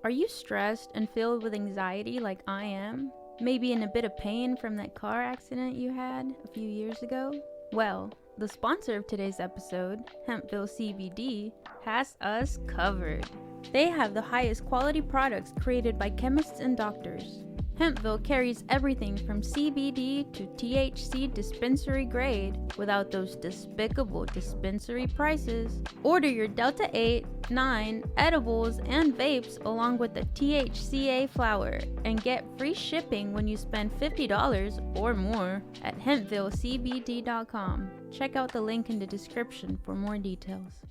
Are you stressed and filled with anxiety like I am? Maybe in a bit of pain from that car accident you had a few years ago? Well, the sponsor of today's episode, Hempville CBD, has us covered. They have the highest quality products created by chemists and doctors. Hempville carries everything from CBD to THC dispensary grade without those despicable dispensary prices. Order your Delta 8, 9 edibles and vapes along with the THCA flower and get free shipping when you spend $50 or more at hempvillecbd.com. Check out the link in the description for more details.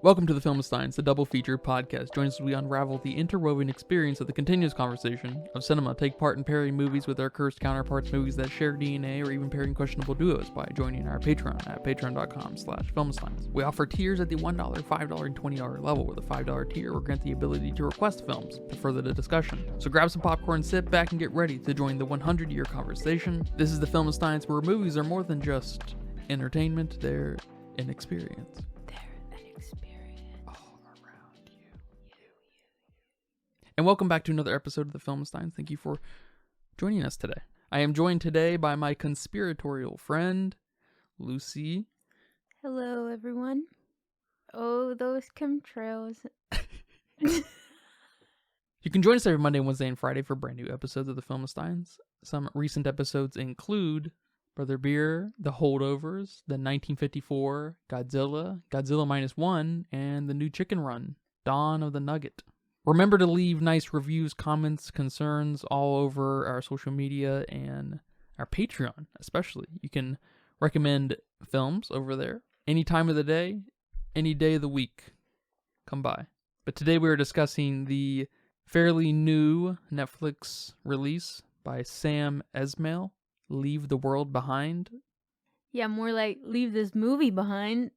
Welcome to the Filmsteins, the double feature podcast. Join us as we unravel the interwoven experience of the continuous conversation of cinema. Take part in pairing movies with our cursed counterparts, movies that share DNA, or even pairing questionable duos by joining our Patreon at patreon.com/filmsteins. We offer tiers at the $1, $5, and $20 level. With a $5 tier, we'll grant the ability to request films to further the discussion. So grab some popcorn, sit back, and get ready to join the 100-year conversation. This is the Filmsteins, where movies are more than just entertainment, they're an experience. And welcome back to another episode of the Filmsteins. Thank you for joining us today. I am joined today by my conspiratorial friend, Lucy. Hello, everyone. Oh, those chemtrails. You can join us every Monday, Wednesday, and Friday for brand new episodes of the Filmsteins. Some recent episodes include Brother Beer, The Holdovers, the 1954, Godzilla, Godzilla Minus One, and the new Chicken Run, Dawn of the Nugget. Remember to leave nice reviews, comments, concerns all over our social media and our Patreon, especially. You can recommend films over there any time of the day, any day of the week. Come by. But today we are discussing the fairly new Netflix release by Sam Esmail, Leave the World Behind. Yeah, more like leave this movie behind.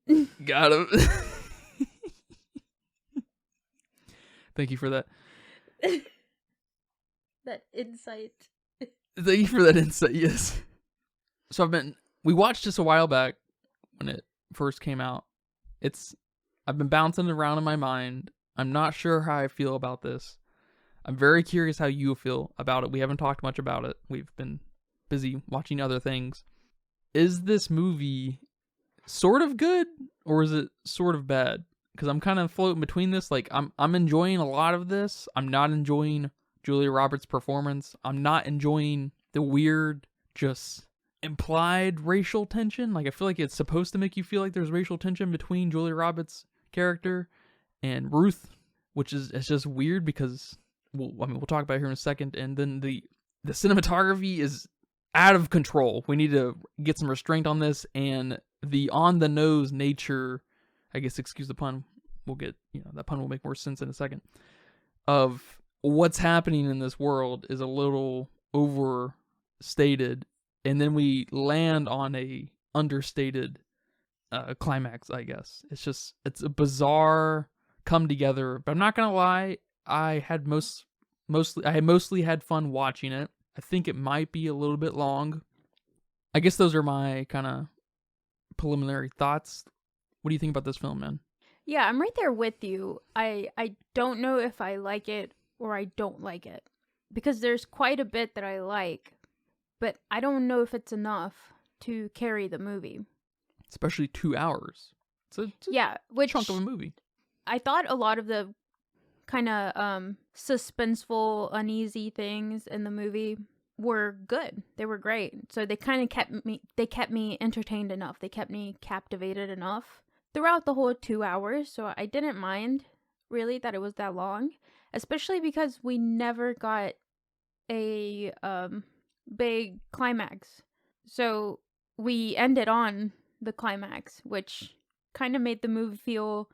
Got him. Thank you for that. That insight. Thank you for that insight, yes. So we watched this a while back when it first came out. I've been bouncing it around in my mind. I'm not sure how I feel about this. I'm very curious how you feel about it. We haven't talked much about it. We've been busy watching other things. Is this movie sort of good or is it sort of bad? Because I'm kind of floating between this. Like, I'm enjoying a lot of this. I'm not enjoying Julia Roberts' performance. I'm not enjoying the weird, just implied racial tension. Like, I feel like it's supposed to make you feel like there's racial tension between Julia Roberts' character and Ruth, which is it's just weird because, we'll talk about it here in a second. And then the cinematography is out of control. We need to get some restraint on this, and the on-the-nose nature, I guess, excuse the pun, we'll get, that pun will make more sense in a second, of what's happening in this world is a little overstated, and then we land on a understated climax, I guess. It's a bizarre come together, but I'm not gonna lie, I mostly had fun watching it. I think it might be a little bit long. I guess those are my kind of preliminary thoughts. What do you think about this film, man? Yeah, I'm right there with you. I don't know if I like it or I don't like it. Because there's quite a bit that I like, but I don't know if it's enough to carry the movie. Especially 2 hours. It's a chunk of a movie. I thought a lot of the kind of suspenseful, uneasy things in the movie were good. They were great. So they kind of kept me entertained enough. They kept me captivated enough throughout the whole 2 hours. So I didn't mind really that it was that long, especially because we never got a big climax. So we ended on the climax, which kind of made the movie feel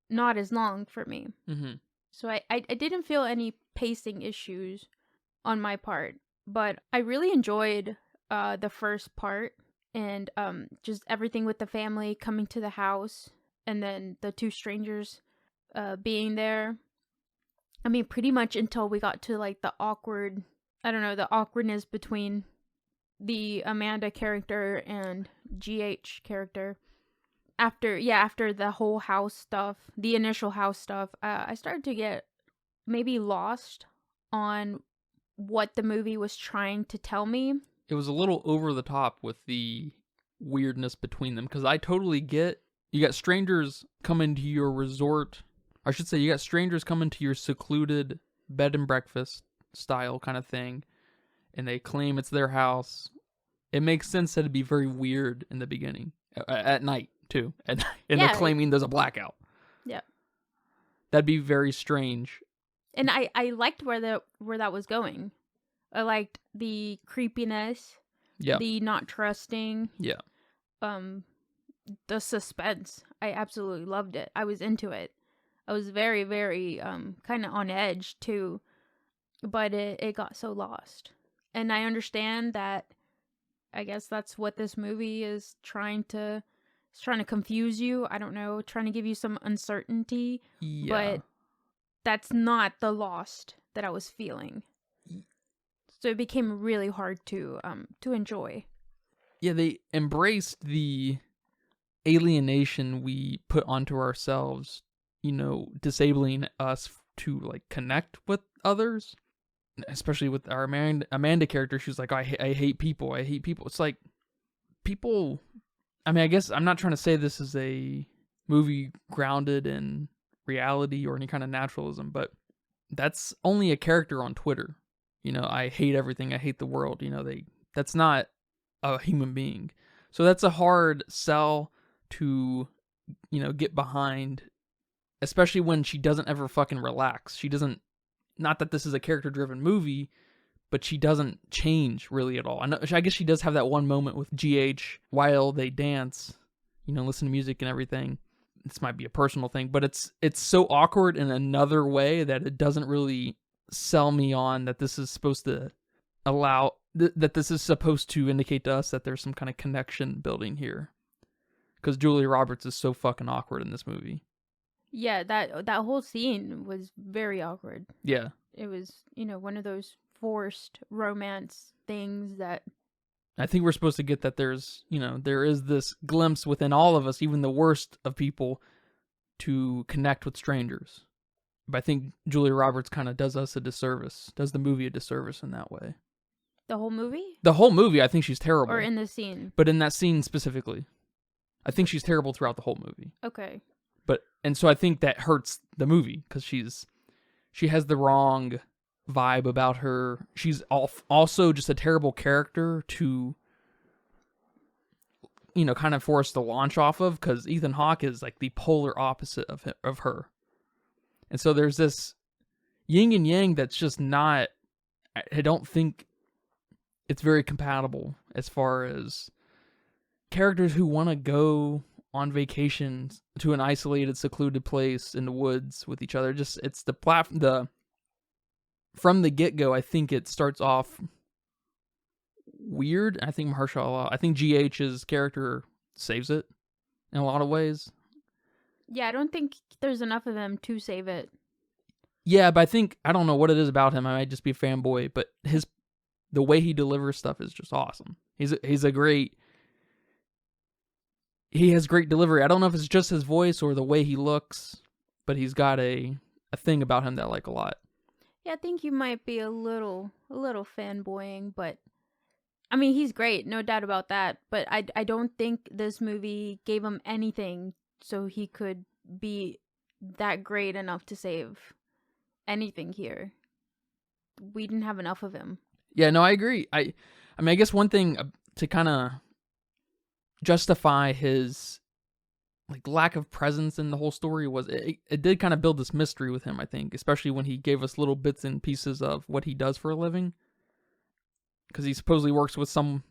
not as long for me. Mm-hmm. So I didn't feel any pacing issues on my part. But I really enjoyed the first part and just everything with the family coming to the house and then the two strangers being there. I mean, pretty much until we got to like the awkwardness between the Amanda character and GH character. after the whole house stuff, the initial house stuff, I started to get maybe lost on what the movie was trying to tell me. It was a little over the top with the weirdness between them, because I totally get, you got strangers come into your resort, I should say you got strangers come into your secluded bed and breakfast style kind of thing, and they claim it's their house. It makes sense that it'd be very weird in the beginning, at night too, and they're claiming there's a blackout. Yeah, that'd be very strange. And I liked where that was going. I liked the creepiness, the not trusting, the suspense. I absolutely loved it. I was into it. I was very, very kind of on edge too, but it got so lost. And I understand that. I guess that's what this movie is trying to confuse you. I don't know, trying to give you some uncertainty. But that's not the lost that I was feeling. So it became really hard to enjoy. Yeah, they embraced the alienation we put onto ourselves, disabling us to like connect with others. Especially with our Amanda character, she was like, I hate people. I hate people. It's like, people, I mean, I guess I'm not trying to say this is a movie grounded in reality or any kind of naturalism, but that's only a character on Twitter. I hate everything. I hate the world. That's not a human being. So that's a hard sell to, get behind, especially when she doesn't ever fucking relax. She doesn't, not that this is a character-driven movie, but she doesn't change really at all. I guess she does have that one moment with GH while they dance, listen to music and everything. This might be a personal thing, but it's so awkward in another way that it doesn't really sell me on that this is supposed to allow, that this is supposed to indicate to us that there's some kind of connection building here. Because Julia Roberts is so fucking awkward in this movie. Yeah, that whole scene was very awkward. Yeah. It was, one of those forced romance things that... I think we're supposed to get that there's, there is this glimpse within all of us, even the worst of people, to connect with strangers. But I think Julia Roberts kind of does us a disservice, does the movie a disservice in that way. The whole movie? The whole movie, I think she's terrible. Or in the scene? But in that scene specifically. I think she's terrible throughout the whole movie. Okay. And so I think that hurts the movie, because she has the wrong vibe about her. She's also just a terrible character to, kind of force to launch off of, because Ethan Hawke is like the polar opposite of her. And so there's this yin and yang that's just not, I don't think it's very compatible as far as characters who want to go on vacation to an isolated, secluded place in the woods with each other. Just, it's from the get-go, I think it starts off weird. I think I think GH's character saves it in a lot of ways. Yeah, I don't think there's enough of him to save it. Yeah, but I don't know what it is about him. I might just be a fanboy, but the way he delivers stuff is just awesome. He has great delivery. I don't know if it's just his voice or the way he looks, but he's got a thing about him that I like a lot. Yeah, I think you might be a little fanboying, but I mean, he's great, no doubt about that. But I don't think this movie gave him anything so he could be that great enough to save anything here. We didn't have enough of him. Yeah, no, I agree. I mean, I guess one thing to kind of justify his like lack of presence in the whole story was it did kind of build this mystery with him, I think, especially when he gave us little bits and pieces of what he does for a living, because he supposedly works with some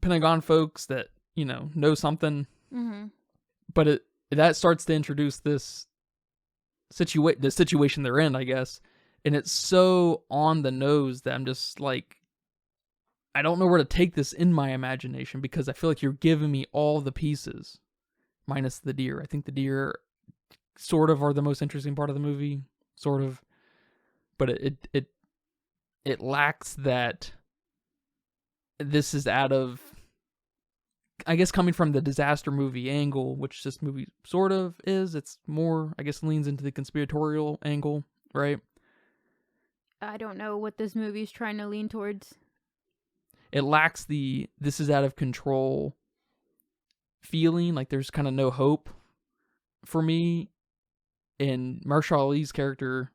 Pentagon folks that know something. Mm-hmm. But that starts to introduce this situation they're in, I guess, and it's so on the nose that I'm just like, I don't know where to take this in my imagination, because I feel like you're giving me all the pieces, minus the deer. I think the deer sort of are the most interesting part of the movie, sort of, but it lacks that. This is out of I guess coming from the disaster movie angle, which this movie sort of is, it's more, I guess, leans into the conspiratorial angle, right? I don't know what this movie's trying to lean towards. It lacks the this is out of control feeling, like there's kind of no hope for me. And Mahershala Ali's character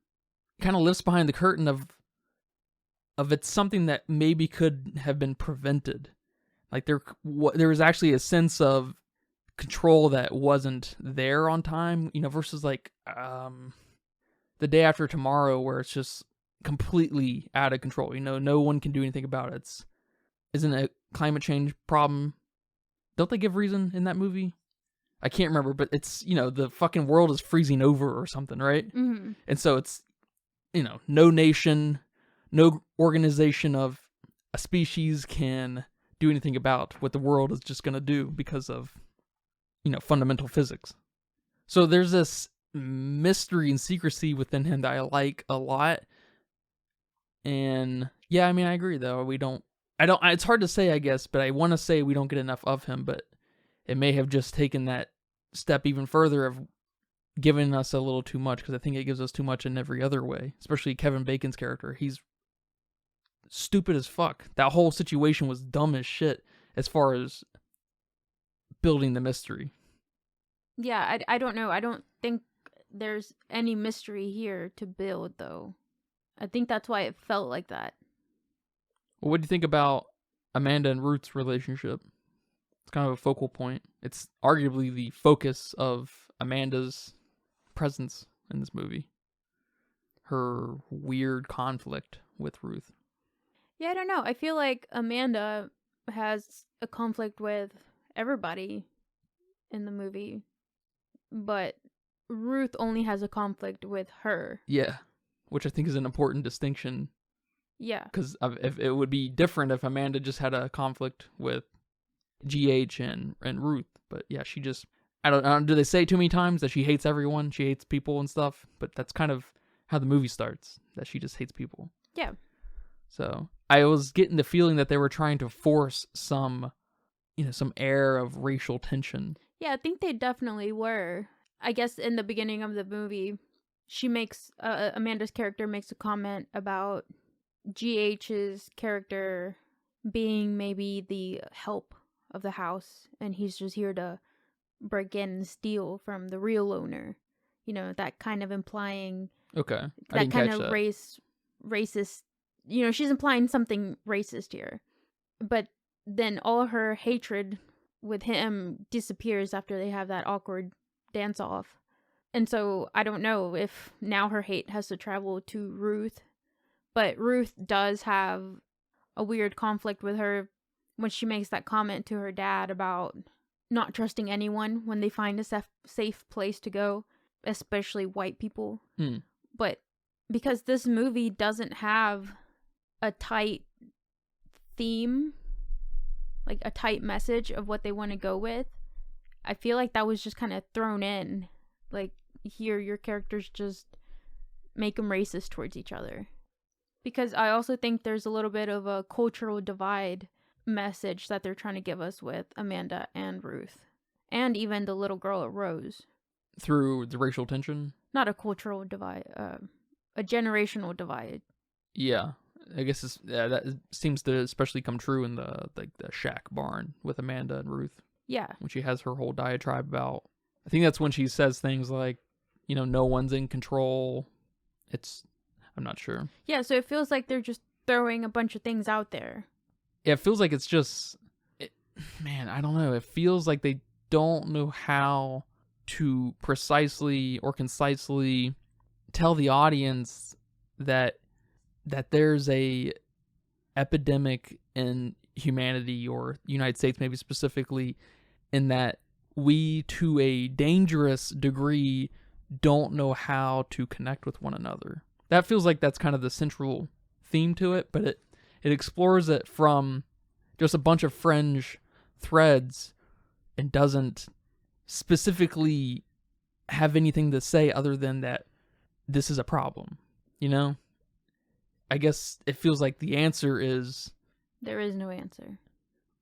kind of lifts behind the curtain of it's something that maybe could have been prevented. Like there was actually a sense of control that wasn't there on time, versus like The Day After Tomorrow, where it's just completely out of control. No one can do anything about it. Isn't it a climate change problem? Don't they give reason in that movie? I can't remember, but it's, the fucking world is freezing over or something, right? Mm-hmm. And so it's, no nation, no organization of a species can do anything about what the world is just going to do because of, fundamental physics. So there's this mystery and secrecy within him that I like a lot. And yeah, I mean, I agree though. It's hard to say, I guess, but I want to say we don't get enough of him, but it may have just taken that step even further of giving us a little too much, because I think it gives us too much in every other way, especially Kevin Bacon's character. He's stupid as fuck. That whole situation was dumb as shit as far as building the mystery. Yeah, I don't know. I don't think there's any mystery here to build, though. I think that's why it felt like that. Well, what do you think about Amanda and Ruth's relationship? It's kind of a focal point. It's arguably the focus of Amanda's presence in this movie. Her weird conflict with Ruth. Yeah, I don't know. I feel like Amanda has a conflict with everybody in the movie, but Ruth only has a conflict with her. Yeah, which I think is an important distinction. Yeah. Because if it would be different if Amanda just had a conflict with GH and Ruth. But yeah, she just, I don't, do they say too many times that she hates everyone? She hates people and stuff? But that's kind of how the movie starts, that she just hates people. Yeah. So I was getting the feeling that they were trying to force some air of racial tension. Yeah, I think they definitely were. I guess in the beginning of the movie, she makes, Amanda's character makes a comment about GH's character being maybe the help of the house, and he's just here to break in and steal from the real owner. That kind of implying... Okay, that kind of racist... she's implying something racist here. But then all her hatred with him disappears after they have that awkward dance-off. And so I don't know if now her hate has to travel to Ruth. But Ruth does have a weird conflict with her when she makes that comment to her dad about not trusting anyone when they find a safe place to go, especially white people. But because this movie doesn't have a tight theme, like a tight message of what they want to go with, I feel like that was just kind of thrown in. Like, here, your characters just make them racist towards each other. Because I also think there's a little bit of a cultural divide message that they're trying to give us with Amanda and Ruth. And even the little girl at Rose. Through the racial tension? Not a cultural divide, a generational divide. Yeah. I guess that seems to especially come true in the shack barn with Amanda and Ruth. Yeah. When she has her whole diatribe about... I think that's when she says things like, no one's in control. I'm not sure. Yeah, so it feels like they're just throwing a bunch of things out there. Yeah, it feels like it's just... man, I don't know. It feels like they don't know how to precisely or concisely tell the audience that there's a epidemic in humanity, or United States maybe specifically, in that we, to a dangerous degree, don't know how to connect with one another. That feels like that's kind of the central theme to it, but it explores it from just a bunch of fringe threads and doesn't specifically have anything to say other than that this is a problem, I guess it feels like the answer is... There is no answer.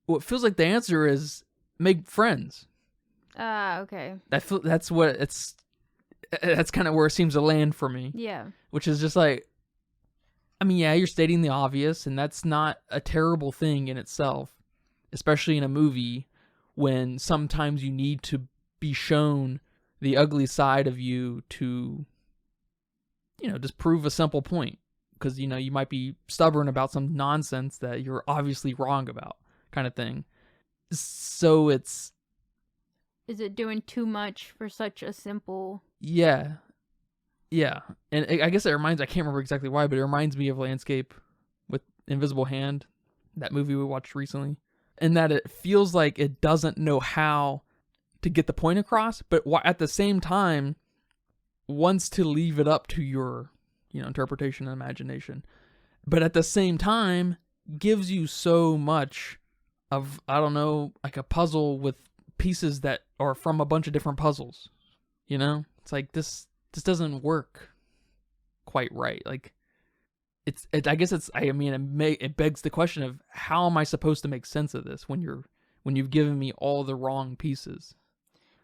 Well, it feels like the answer is make friends. Okay. That's what it's. That's kind of where it seems to land for me. Yeah. Which is just like, I mean, yeah, you're stating the obvious, and that's not a terrible thing in itself, especially in a movie when sometimes you need to be shown the ugly side of you to, just prove a simple point. Because, you might be stubborn about some nonsense that you're obviously wrong about, kind of thing. So it's... Is it doing too much for such a simple... Yeah. Yeah. And I guess I can't remember exactly why, but it reminds me of Landscape with Invisible Hand, that movie we watched recently. And that it feels like it doesn't know how to get the point across, but at the same time wants to leave it up to your, interpretation and imagination. But at the same time gives you so much of, I don't know, like a puzzle with pieces that are from a bunch of different puzzles. It's like this doesn't work quite right. Like it begs the question of how am I supposed to make sense of this when you've given me all the wrong pieces?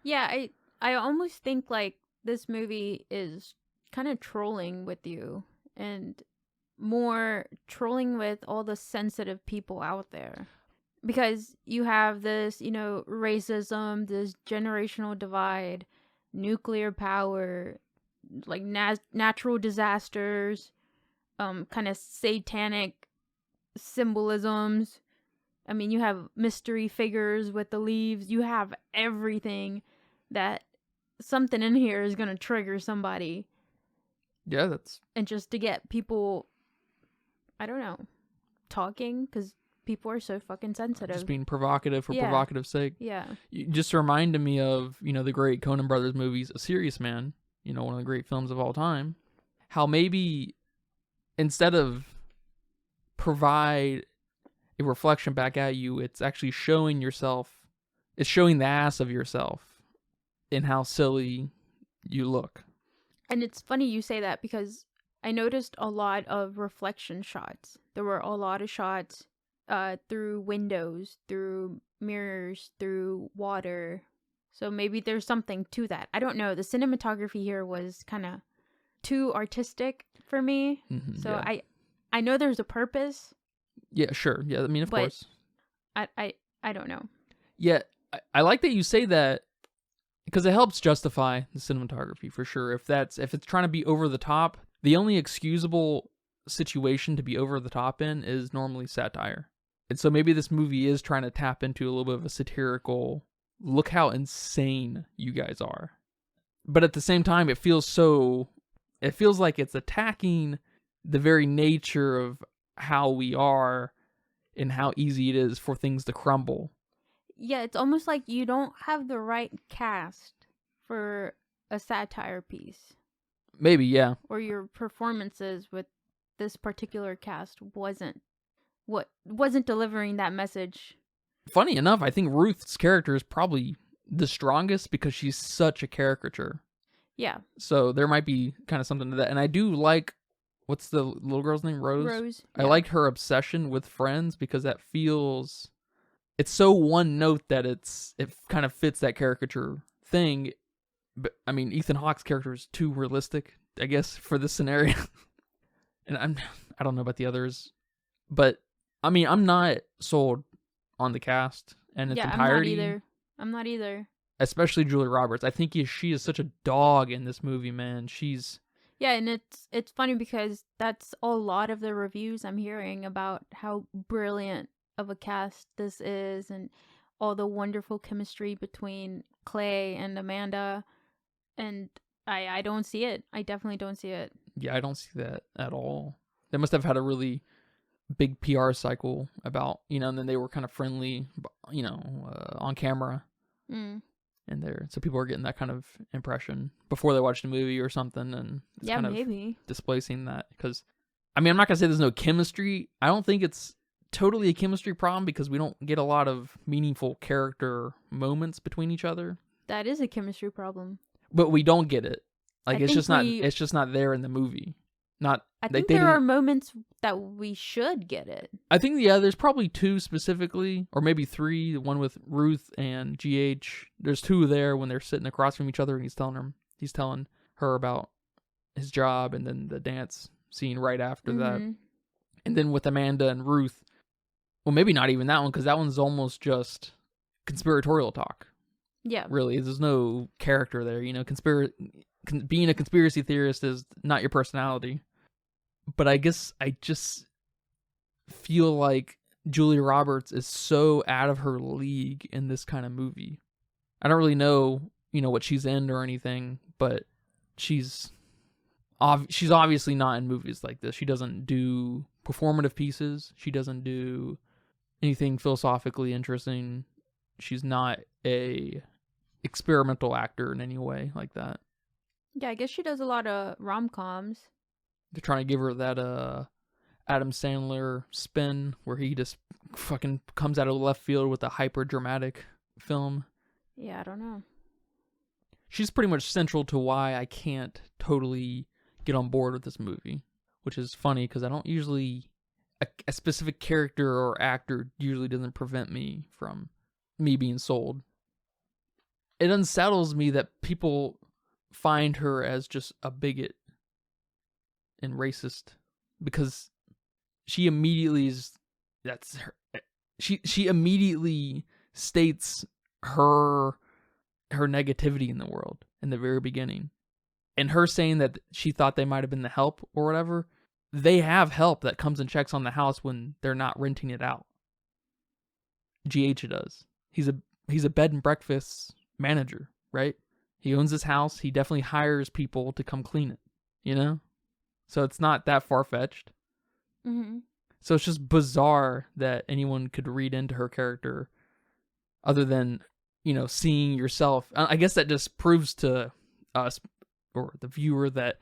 Yeah, I almost think like this movie is kind of trolling with you, and more trolling with all the sensitive people out there. Because you have this, racism, this generational divide, nuclear power, like natural disasters, kind of satanic symbolisms. I mean, you have mystery figures with the leaves. You have everything that something in here is going to trigger somebody. Yeah, And just to get people, I don't know, talking, because people are so fucking sensitive. Just being provocative for provocative sake. Yeah. You just reminded me of, the great Coen Brothers movies, A Serious Man, one of the great films of all time. How maybe instead of provide a reflection back at you, it's actually showing the ass of yourself in how silly you look. And it's funny you say that, because I noticed a lot of reflection shots. There were a lot of shots through windows, through mirrors, through water. So maybe there's something to that. I don't know. The cinematography here was kind of too artistic for me. Mm-hmm, so yeah. I know there's a purpose. Yeah, sure. Yeah, I mean, of course. I don't know. Yeah, I like that you say that, because it helps justify the cinematography for sure. If it's trying to be over the top, the only excusable situation to be over the top in is normally satire. And so maybe this movie is trying to tap into a little bit of a satirical, look how insane you guys are. But at the same time, it feels like it's attacking the very nature of how we are and how easy it is for things to crumble. Yeah, it's almost like you don't have the right cast for a satire piece. Maybe, yeah. Or your performances with this particular cast wasn't delivering that message. Funny enough, I think Ruth's character is probably the strongest because she's such a caricature. Yeah. So there might be kind of something to that. And I do like, what's the little girl's name? Rose? Rose. I yeah. like her obsession with friends because that feels... It's so one note that it kind of fits that caricature thing. But I mean, Ethan Hawke's character is too realistic, I guess, for this scenario. And I don't know about the others, but I mean, I'm not sold on the cast and its entirety. I'm not either. Especially Julia Roberts. I think she is such a dog in this movie, man. Yeah, and it's funny because that's a lot of the reviews I'm hearing about how brilliant of a cast this is, and all the wonderful chemistry between Clay and Amanda, and I don't see it. I definitely don't see it. Yeah, I don't see that at all. They must have had a really big PR cycle about, and then they were kind of friendly, on camera. Mm. And so people are getting that kind of impression before they watch the movie or something, and it's kind maybe of displacing that. Because, I mean, I'm not gonna say there's no chemistry. I don't think it's totally a chemistry problem because we don't get a lot of meaningful character moments between each other. That is a chemistry problem. But we don't get it. Like it's just not there in the movie. Not I they think there didn't. are moments that we should get it. I think there's probably 2 specifically, or maybe 3. The one with Ruth and GH. There's 2 there when they're sitting across from each other, and he's telling her about his job, and then the dance scene right after that. And then with Amanda and Ruth, well, maybe not even that one, because that one's almost just conspiratorial talk. Yeah. Really, there's no character there. Being a conspiracy theorist is not your personality. But I guess I just feel like Julia Roberts is so out of her league in this kind of movie. I don't really know, what she's in or anything, but she's obviously not in movies like this. She doesn't do performative pieces. She doesn't do anything philosophically interesting. She's not a experimental actor in any way like that. Yeah, I guess she does a lot of rom-coms. They're trying to give her that Adam Sandler spin where he just fucking comes out of left field with a hyper dramatic film. Yeah, I don't know. She's pretty much central to why I can't totally get on board with this movie, which is funny because I don't usually a specific character or actor usually doesn't prevent me from me being sold. It unsettles me that people find her as just a bigot and racist because she immediately she immediately states her negativity in the world in the very beginning. And her saying that she thought they might have been the help or whatever, they have help that comes and checks on the house when they're not renting it out. GH does. He's a bed and breakfast manager, right? He owns his house. He definitely hires people to come clean it, So it's not that far-fetched. Mm-hmm. So it's just bizarre that anyone could read into her character other than, seeing yourself. I guess that just proves to us or the viewer that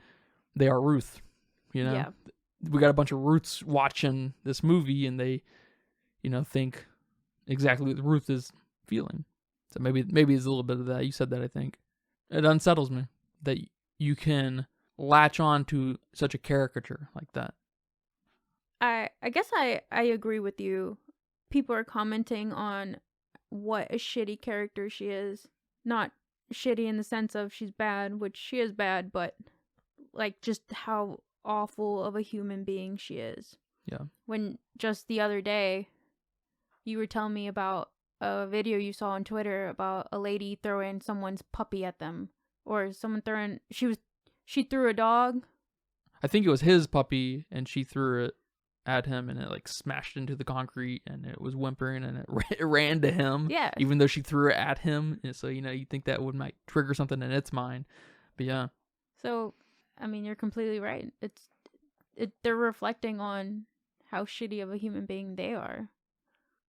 they are Ruth, Yeah. We got a bunch of Ruths watching this movie and they, think exactly what Ruth is feeling. So maybe it's a little bit of that. You said that, I think. It unsettles me that you can latch on to such a caricature like that. I guess I agree with you. People are commenting on what a shitty character she is. Not shitty in the sense of she's bad, which she is bad, but like just how awful of a human being she is. Yeah. When just the other day, you were telling me about a video you saw on Twitter about a lady throwing someone's puppy at them, or someone she threw a dog. I think it was his puppy, and she threw it at him, and it like smashed into the concrete, and it was whimpering, and it ran to him. Yeah. Even though she threw it at him, and so you think that might trigger something in its mind, but yeah. So, I mean, you're completely right. They're reflecting on how shitty of a human being they are.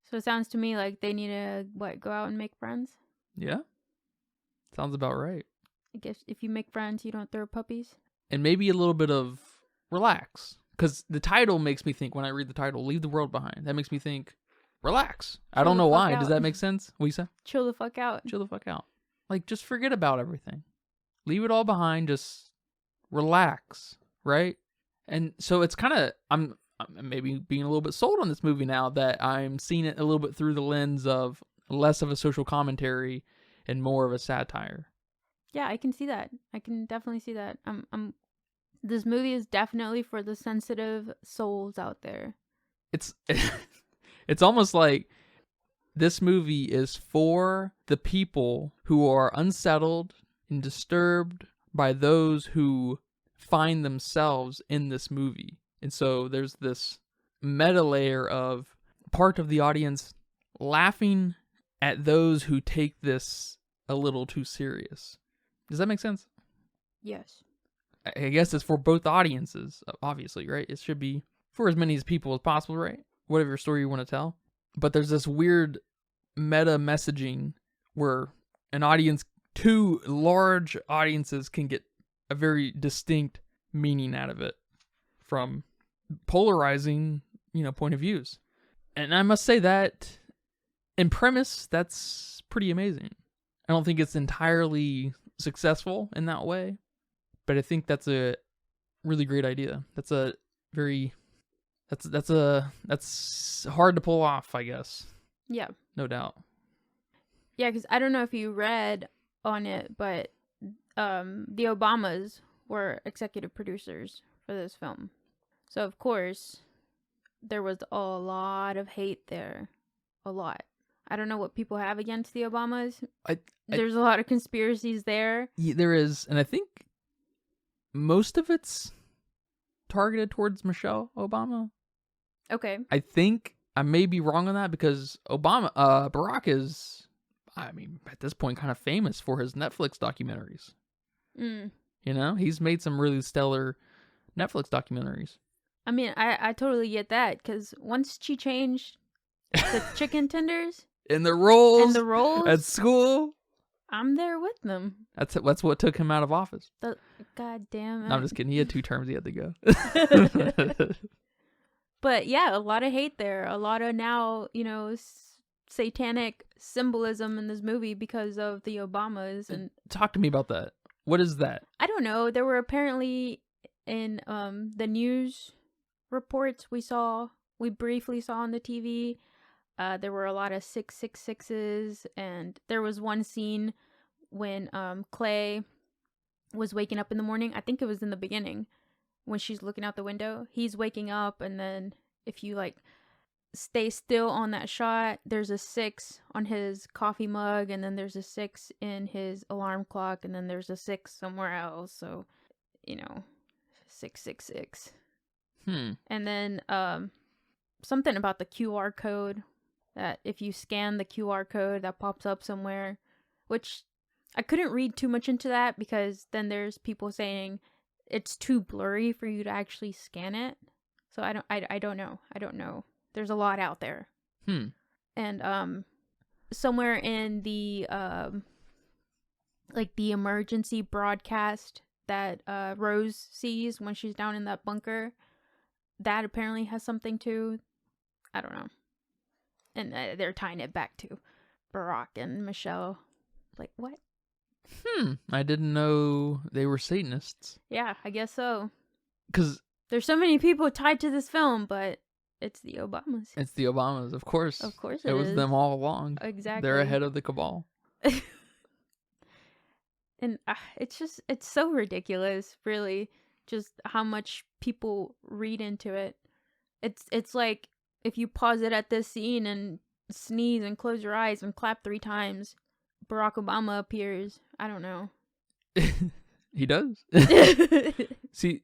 So it sounds to me like they need to, go out and make friends? Yeah. Sounds about right. I guess if you make friends, you don't throw puppies. And maybe a little bit of relax. Because the title makes me think, when I read the title, Leave the World Behind, that makes me think, relax. I don't know why. Does that make sense? What you say? Chill the fuck out. Chill the fuck out. Like, just forget about everything. Leave it all behind. Just relax, right? And so it's kind of, I'm maybe being a little bit sold on this movie now that I'm seeing it a little bit through the lens of less of a social commentary and more of a satire. Yeah, I can see that. I can definitely see that. This movie is definitely for the sensitive souls out there. It's almost like this movie is for the people who are unsettled and disturbed by those who find themselves in this movie. And so there's this meta layer of part of the audience laughing at those who take this a little too serious. Does that make sense? Yes. I guess it's for both audiences, obviously, right? It should be for as many people as possible, right? Whatever story you want to tell. But there's this weird meta messaging where two large audiences can get a very distinct meaning out of it from polarizing, point of views. And I must say that in premise, that's pretty amazing. I don't think it's entirely successful in that way, but I think that's a really great idea. That's a very that's hard to pull off, I guess. Yeah. No doubt. Yeah, because I don't know if you read on it, but the Obamas were executive producers for this film. So, of course, there was a lot of hate there. A lot. I don't know what people have against the Obamas. There's a lot of conspiracies there. Yeah, there is. And I think most of it's targeted towards Michelle Obama. Okay. I think I may be wrong on that because Barack is, I mean, at this point, kind of famous for his Netflix documentaries. Mm. You know, he's made some really stellar Netflix documentaries. I mean, I totally get that because once she changed the chicken tenders And the roles and at school, I'm there with them. that's what took him out of office. God damn it. No, I'm just kidding. He had 2 terms he had to go. But yeah, a lot of hate there. A lot of now, satanic symbolism in this movie because of the Obamas. And talk to me about that. What is that? I don't know. There were apparently in the news reports we briefly saw on the TV. There were a lot of 666s, and there was one scene when Clay was waking up in the morning. I think it was in the beginning when she's looking out the window. He's waking up, and then if you stay still on that shot, there's a 6 on his coffee mug, and then there's a 6 in his alarm clock, and then there's a 6 somewhere else. So, 666. And then something about the QR code, that if you scan the QR code that pops up somewhere, which I couldn't read too much into that because then there's people saying it's too blurry for you to actually scan it. So I don't know. There's a lot out there. And somewhere in the the emergency broadcast that Rose sees when she's down in that bunker, that apparently has something to, I don't know. And they're tying it back to Barack and Michelle. Like, what? I didn't know they were Satanists. Yeah, I guess so. Because there's so many people tied to this film, but it's the Obamas. It's the Obamas, of course. Of course it was is. them all along. Exactly. They're ahead of the cabal. And it's so ridiculous, really, just how much people read into it. It's like if you pause it at this scene and sneeze and close your eyes and clap 3 times, Barack Obama appears. I don't know. He does. See,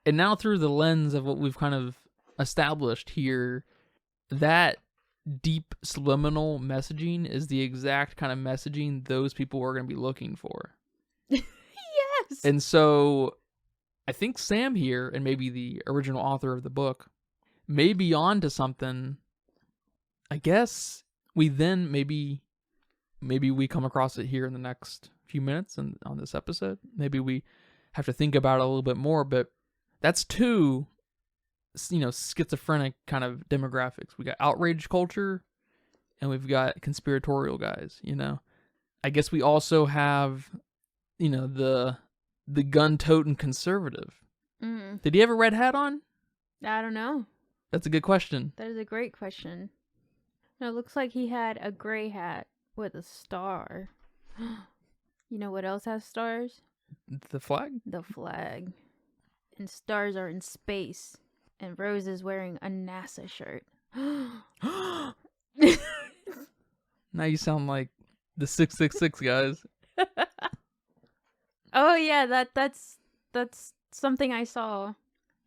and now through the lens of what we've kind of established here, that deep subliminal messaging is the exact kind of messaging those people are going to be looking for. Yes. And so I think Sam here, and maybe the original author of the book, may be on to something. I guess we then maybe we come across it here in the next few minutes and on this episode. Maybe we have to think about it a little bit more, but that's 2 schizophrenic kind of demographics. We got outrage culture and we've got conspiratorial guys, I guess we also have, the gun-toting conservative. Did he have a red hat on? I don't know. That's a good question. That is a great question. No, it looks like he had a gray hat with a star. You know what else has stars? The flag? The flag. And stars are in space. And Rose is wearing a NASA shirt. Now you sound like the 666 guys. Oh yeah, that's something I saw.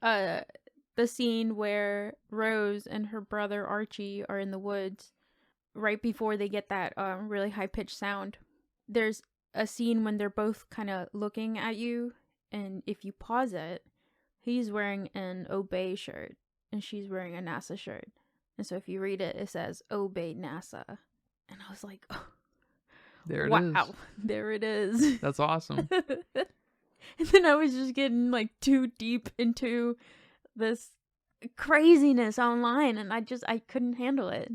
The scene where Rose and her brother Archie are in the woods right before they get that really high pitched sound. There's a scene when they're both kind of looking at you, and if you pause it, he's wearing an Obey shirt and she's wearing a NASA shirt. And so if you read it, it says Obey NASA. And I was like, oh, there it is. Wow, there it is. That's awesome. And then I was just getting too deep into this craziness online, and I couldn't handle it.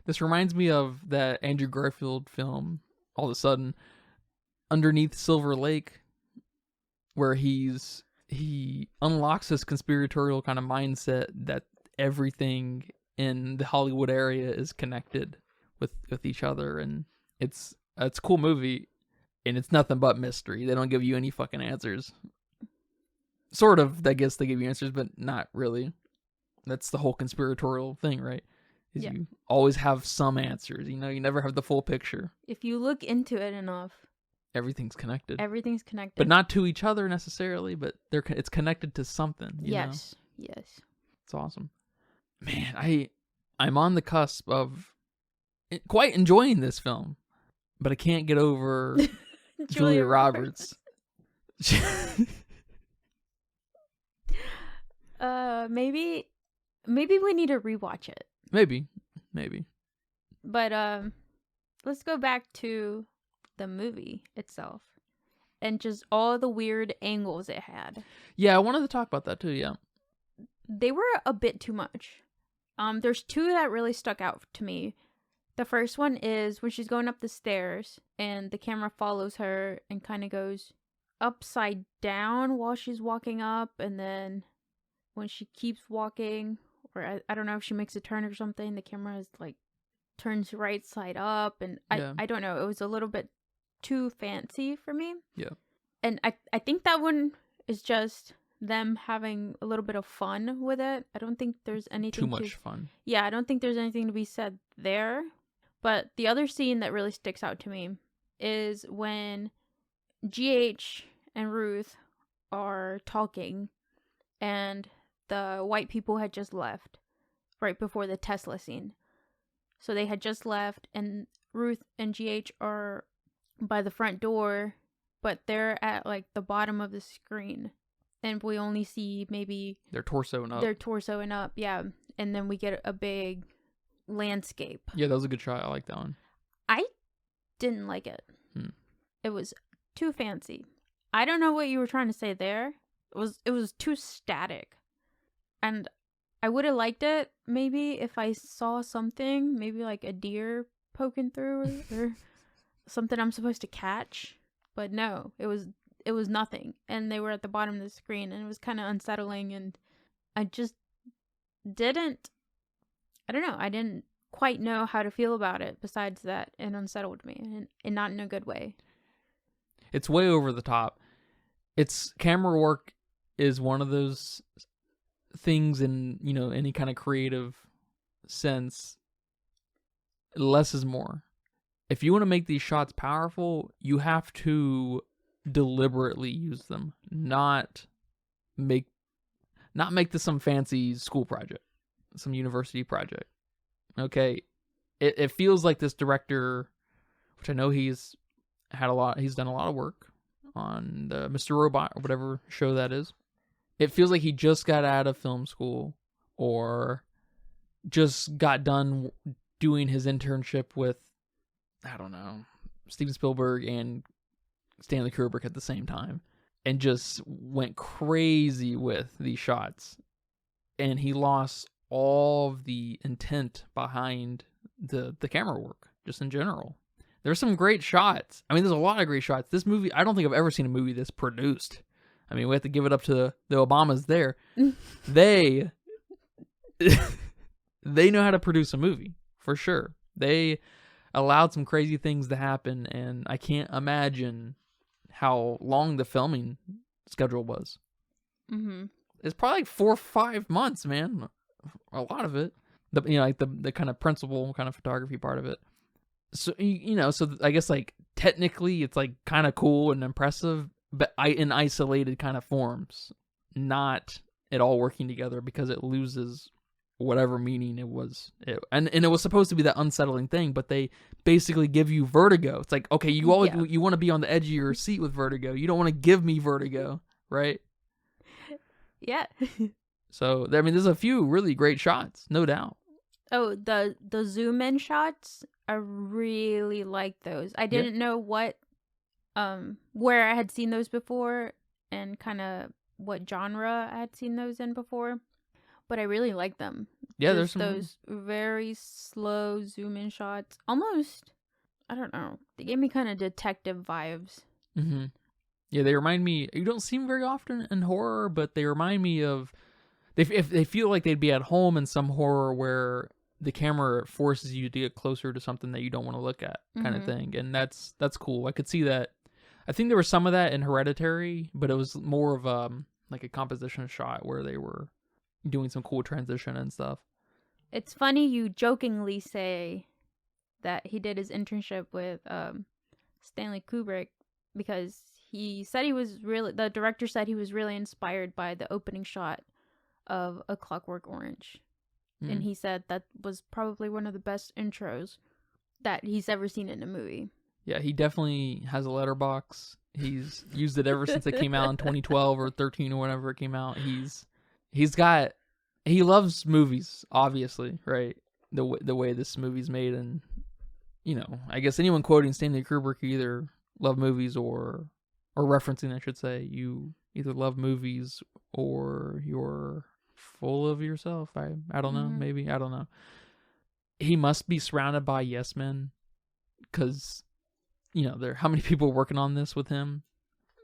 This reminds me of that Andrew Garfield film, All of a Sudden, Underneath Silver Lake, where he's he unlocks this conspiratorial kind of mindset that everything in the Hollywood area is connected with each other, and it's a cool movie, and it's nothing but mystery. They don't give you any fucking answers. Sort of, I guess they give you answers, but not really. That's the whole conspiratorial thing, right? Is you always have some answers. You never have the full picture. If you look into it enough, everything's connected. Everything's connected. But not to each other necessarily, but it's connected to something. Yes. It's awesome. Man, I'm on the cusp of quite enjoying this film, but I can't get over Julia Roberts. Maybe we need to rewatch it. Maybe. But let's go back to the movie itself and just all the weird angles it had. Yeah, I wanted to talk about that too, yeah. They were a bit too much. There's two that really stuck out to me. The first one is when she's going up the stairs and the camera follows her and kind of goes upside down while she's walking up, and then when she keeps walking, or I don't know if she makes a turn or something, the camera is like turns right side up, and I don't know, it was a little bit too fancy for me. Yeah. And I think that one is just them having a little bit of fun with it. I don't think there's anything too much fun. Yeah, I don't think there's anything to be said there. But the other scene that really sticks out to me is when GH and Ruth are talking and the white people had just left right before the Tesla scene. So they had just left, and Ruth and GH are by the front door, but they're at like the bottom of the screen. And we only see maybe their torso and up. Yeah. And then we get a big landscape. Yeah, that was a good shot. I like that one. I didn't like it. It was too fancy. I don't know what you were trying to say there. It was too static. And I would have liked it maybe if I saw something, maybe like a deer poking through or something I'm supposed to catch. But no, it was nothing. And they were at the bottom of the screen, and it was kind of unsettling, and I just didn't quite know how to feel about it. Besides that, it unsettled me, and not in a good way. It's way over the top. Its camera work is one of those things in, any kind of creative sense. Less is more. If you want to make these shots powerful, you have to deliberately use them, not make this some fancy school project, some university project. Okay, it feels like this director, which I know he's done a lot of work on the Mr. Robot or whatever show that is. It feels like he just got out of film school or just got done doing his internship with, I don't know, Steven Spielberg and Stanley Kubrick at the same time, and just went crazy with these shots, and he lost all of the intent behind the camera work just in general. There's some great shots. I mean, there's a lot of great shots. This movie, I don't think I've ever seen a movie this produced. I mean, we have to give it up to the Obamas there. They know how to produce a movie, for sure. They allowed some crazy things to happen, and I can't imagine how long the filming schedule was. Mm-hmm. It's probably like 4 or 5 months, man. A lot of it. The kind of principal kind of photography part of it. So, so I guess like technically it's like kind of cool and impressive, but in isolated kind of forms, not at all working together, because it loses whatever meaning it was. And it was supposed to be that unsettling thing, but they basically give you vertigo. It's like, okay, you want to be on the edge of your seat with vertigo. You don't want to give me vertigo, right? Yeah. So, I mean, there's a few really great shots, no doubt. Oh, the zoom in shots, I really like those. I didn't know what where I had seen those before and kind of what genre I had seen those in before, but I really like them. Yeah, there's some those very slow zoom in shots. Almost, I don't know. They gave me kind of detective vibes. Mm-hmm. Yeah, they remind me. You don't see them very often in horror, but they remind me of. If they feel like they'd be at home in some horror where the camera forces you to get closer to something that you don't want to look at, kind of thing, and that's cool. I could see that. I think there was some of that in Hereditary, but it was more of like a composition shot where they were doing some cool transition and stuff. It's funny you jokingly say that he did his internship with Stanley Kubrick because the director said he was really inspired by the opening shot of A Clockwork Orange. And he said that was probably one of the best intros that he's ever seen in a movie. Yeah, he definitely has a letterbox. He's used it ever since it came out in 2012 or 13 or whenever it came out. He loves movies, obviously, right? The way this movie's made, and I guess anyone quoting Stanley Kubrick either love movies or referencing, I should say, you either love movies or you're full of yourself. I don't know, maybe, I don't know. He must be surrounded by yes men, because how many people are working on this with him?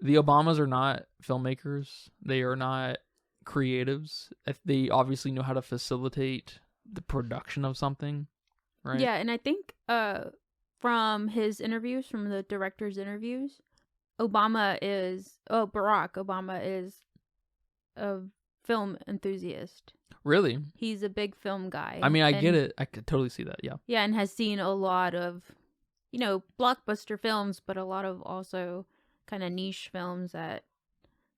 The Obamas are not filmmakers. They are not creatives. They obviously know how to facilitate the production of something, right? Yeah, and I think from the director's interviews, Barack Obama is a film enthusiast. Really? He's a big film guy. I mean, I get it. I could totally see that, yeah. Yeah, and has seen a lot of, blockbuster films, but a lot of also kind of niche films that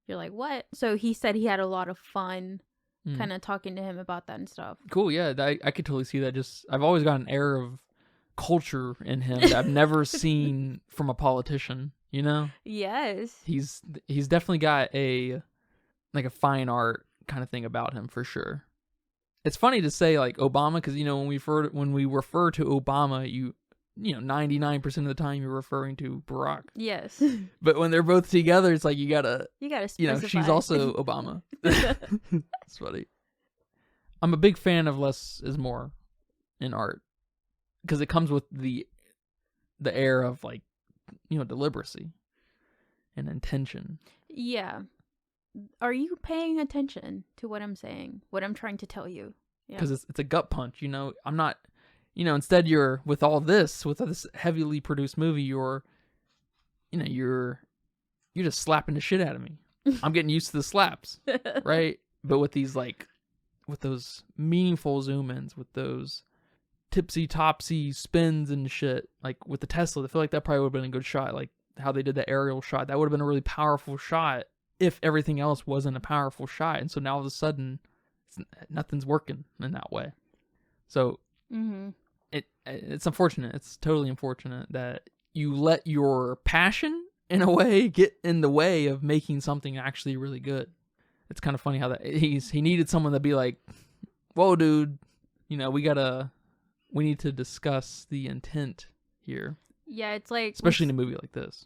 you're like, what? So he said he had a lot of fun kind of talking to him about that and stuff. Cool, yeah. I could totally see that. I've always got an air of culture in him that I've never seen from a politician, Yes. He's definitely got a fine art kind of thing about him, for sure. It's funny to say like Obama, because when we refer to Obama, 99% of the time you're referring to Barack. Yes. But when they're both together, it's like you gotta specify. she's also Obama. It's funny. I'm a big fan of less is more in art, because it comes with the air of deliberacy and intention. Yeah. Are you paying attention to what I'm saying? What I'm trying to tell you? Because it's a gut punch. I'm not. Instead you're with this heavily produced movie, you're just slapping the shit out of me. I'm getting used to the slaps, right? But with these with those meaningful zoom ins, with those tipsy topsy spins and shit, like with the Tesla, I feel like that probably would have been a good shot. Like how they did the aerial shot, that would have been a really powerful shot if everything else wasn't a powerful shot. And so now all of a sudden, nothing's working in that way. So it's unfortunate. It's totally unfortunate that you let your passion, in a way, get in the way of making something actually really good. It's kind of funny how that he needed someone to be like, whoa, dude, we need to discuss the intent here. Yeah, it's like, especially in a movie like this.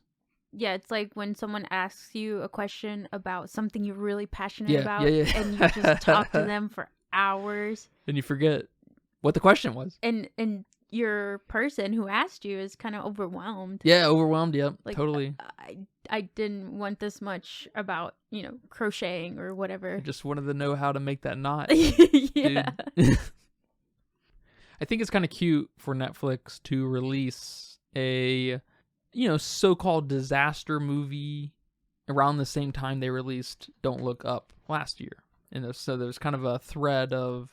Yeah, it's like when someone asks you a question about something you're really passionate about, and you just talk to them for hours, and you forget what the question was. And your person who asked you is kind of overwhelmed. Yeah, overwhelmed. Yep, totally. I didn't want this much about crocheting or whatever. I just wanted to know how to make that knot. Yeah. I think it's kind of cute for Netflix to release a so-called disaster movie around the same time they released Don't Look Up last year. And so there's kind of a thread of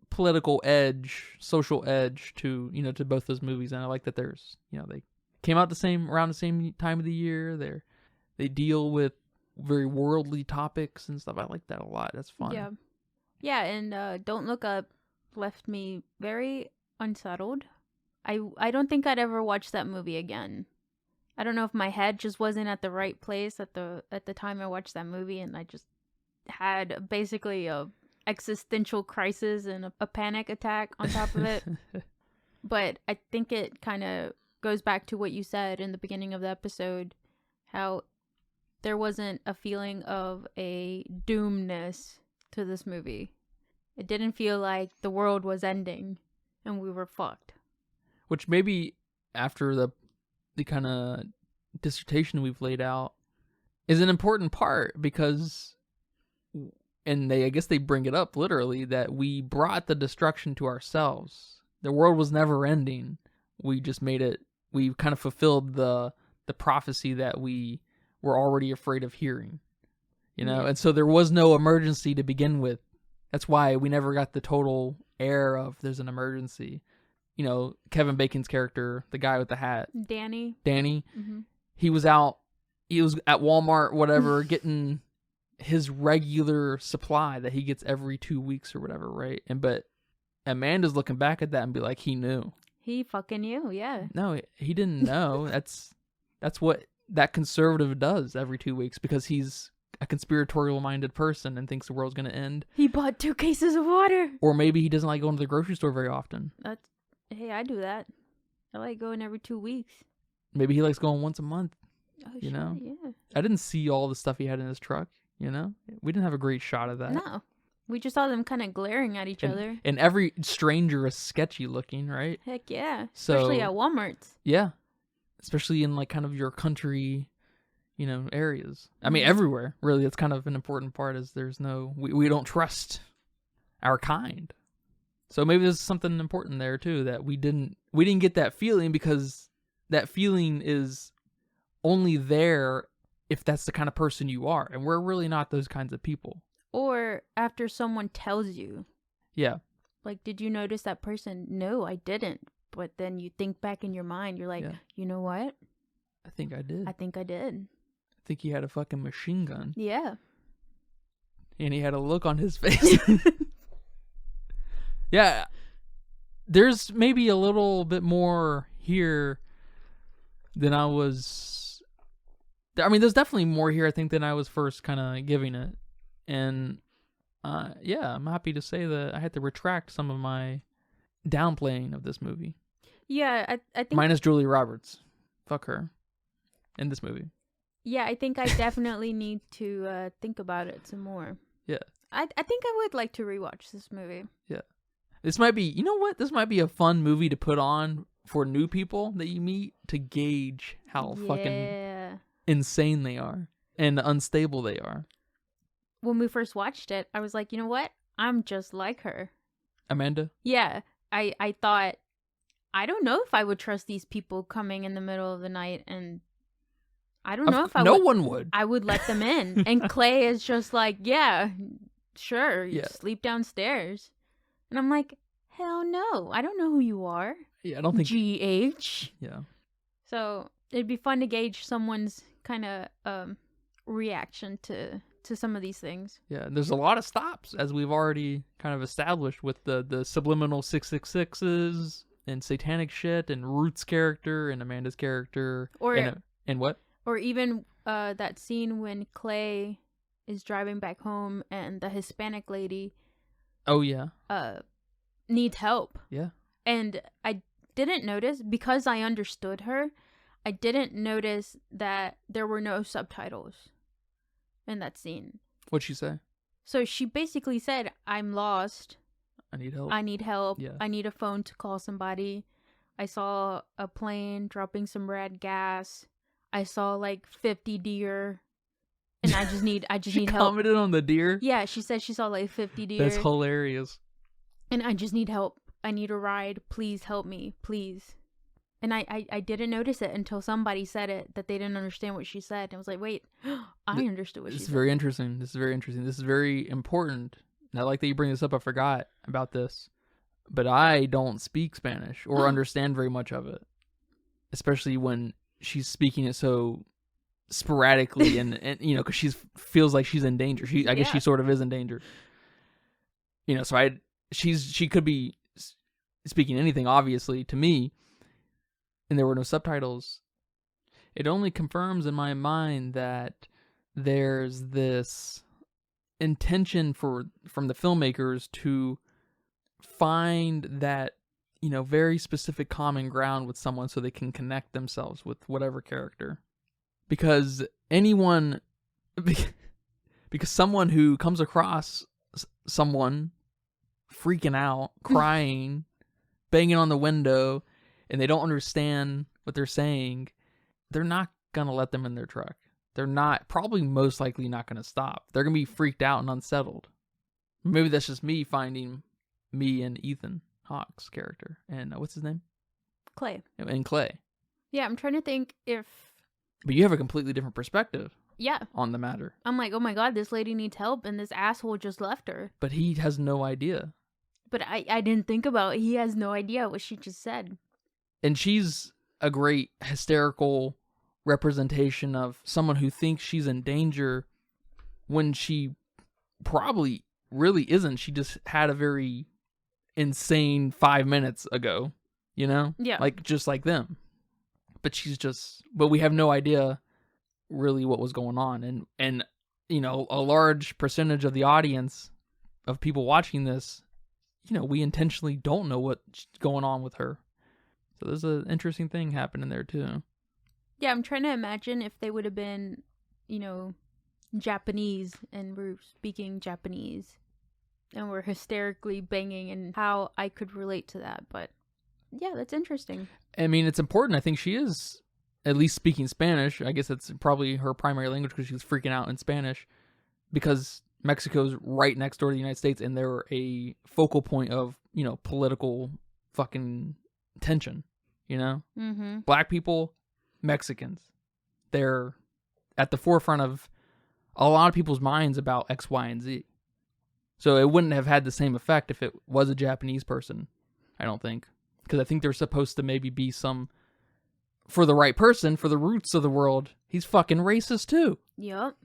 political edge, social edge to both those movies. And I like that there's, they came out around the same time of the year. They deal with very worldly topics and stuff. I like that a lot. That's fun. Yeah. Yeah, and Don't Look Up left me very unsettled. I don't think I'd ever watch that movie again. I don't know if my head just wasn't at the right place at the time I watched that movie, and I just had basically a existential crisis and a panic attack on top of it. But I think it kind of goes back to what you said in the beginning of the episode, how there wasn't a feeling of a doomness to this movie. It didn't feel like the world was ending and we were fucked. Which maybe after the kind of dissertation we've laid out, is an important part because, and I guess they bring it up literally, that we brought the destruction to ourselves. The world was never ending. We just made it, we kind of fulfilled the prophecy that we were already afraid of hearing, Yeah. And so there was no emergency to begin with. That's why we never got the total air of there's an emergency. Kevin Bacon's character, the guy with the hat, Danny. mm-hmm. He was at Walmart, whatever, getting his regular supply that he gets every 2 weeks or whatever, right? But Amanda's looking back at that and be like, he knew. He fucking knew, yeah. No, he didn't know. That's what that conservative does every 2 weeks, because he's a conspiratorial minded person and thinks the world's going to end. He bought 2 cases of water. Or maybe he doesn't like going to the grocery store very often. Hey, I do that. I like going every 2 weeks. Maybe he likes going once a month. Oh, sure, yeah. I didn't see all the stuff he had in his truck, We didn't have a great shot of that. No. We just saw them kind of glaring at each other. And every stranger is sketchy looking, right? Heck yeah. Especially at Walmart's. Yeah. Especially in like kind of your country, areas. I mean, everywhere, really. That's kind of an important part, is we don't trust our kind. So maybe there's something important there too, that we didn't get that feeling, because that feeling is only there if that's the kind of person you are, and we're really not those kinds of people. Or after someone tells you. Yeah. Like, did you notice that person? No, I didn't. But then you think back in your mind, you're like, You know what? I think I did. I think I think he had a fucking machine gun. Yeah. And he had a look on his face. Yeah. There's maybe a little bit more here than I was. I mean, there's definitely more here, I think, than I was first kind of giving it. And I'm happy to say that I had to retract some of my downplaying of this movie. Yeah, I think... Minus Julia Roberts. Fuck her. In this movie. Yeah, I think I definitely need to think about it some more. Yeah. I think I would like to rewatch this movie. Yeah. This might be... You know what? This might be a fun movie to put on for new people that you meet, to gauge how fucking insane they are and unstable they are. When we first watched it, I was like, you know what? I'm just like her. Amanda? Yeah. I thought, I don't know if I would trust these people coming in the middle of the night, and I don't know if I would. No one would. I would let them in. And Clay is just like, yeah, sure, sleep downstairs. And I'm like, hell no. I don't know who you are. Yeah, I don't think... GH. Yeah. So it'd be fun to gauge someone's kind of reaction to some of these things. Yeah, there's a lot of stops, as we've already kind of established, with the subliminal 666s and satanic shit, and Ruth's character and Amanda's character. And what? Or even that scene when Clay is driving back home and the Hispanic lady... Oh, yeah. Needs help. Yeah. And I didn't notice, because I understood her, I didn't notice that there were no subtitles in that scene. What'd she say? So she basically said, I'm lost. I need help. I need help. Yeah. I need a phone to call somebody. I saw a plane dropping some red gas. I saw like 50 deer. And I just need help. She commented on the deer? Yeah, she said she saw like 50 deer. That's hilarious. And I just need help. I need a ride. Please help me. Please. And I didn't notice it until somebody said it, that they didn't understand what she said. And I was like, wait, I understood what she said. This is very interesting. This is very important. And I like that you bring this up. I forgot about this. But I don't speak Spanish or understand very much of it. Especially when she's speaking it so sporadically and because she feels like she's in danger. I guess she sort of is in danger. So she could be speaking anything, obviously, to me. And there were no subtitles. It only confirms in my mind that there's this intention from the filmmakers to find that, very specific common ground with someone so they can connect themselves with whatever character. Because someone who comes across someone freaking out, crying, banging on the window, and they don't understand what they're saying, they're not going to let them in their truck. they're not, probably most likely not going to stop. They're going to be freaked out and unsettled. Maybe that's just me finding me and Ethan Hawke's character. And what's his name? Clay. And Clay. Yeah, I'm trying to think if... But you have a completely different perspective. Yeah. On the matter. I'm like, oh my god, this lady needs help and this asshole just left her. But he has no idea. But I didn't think about it. He has no idea what she just said. And she's a great hysterical representation of someone who thinks she's in danger when she probably really isn't. She just had a very insane 5 minutes ago, you know? Yeah. Like, just like them. But we have no idea really what was going on. And you know, a large percentage of the audience of people watching this, you know, we intentionally don't know what's going on with her. So there's an interesting thing happening there too. Yeah, I'm trying to imagine if they would have been, you know, Japanese and were speaking Japanese and were hysterically banging and how I could relate to that. But yeah, that's interesting. I mean, it's important. I think she is at least speaking Spanish. I guess that's probably her primary language because she was freaking out in Spanish because Mexico's right next door to the United States and they're a focal point of, you know, political fucking tension, you know? Mm-hmm. Black people, Mexicans, they're at the forefront of a lot of people's minds about X, Y, and Z. So it wouldn't have had the same effect if it was a Japanese person, I don't think. Because I think there's supposed to maybe be some, for the right person, for the roots of the world, he's fucking racist too. Yup.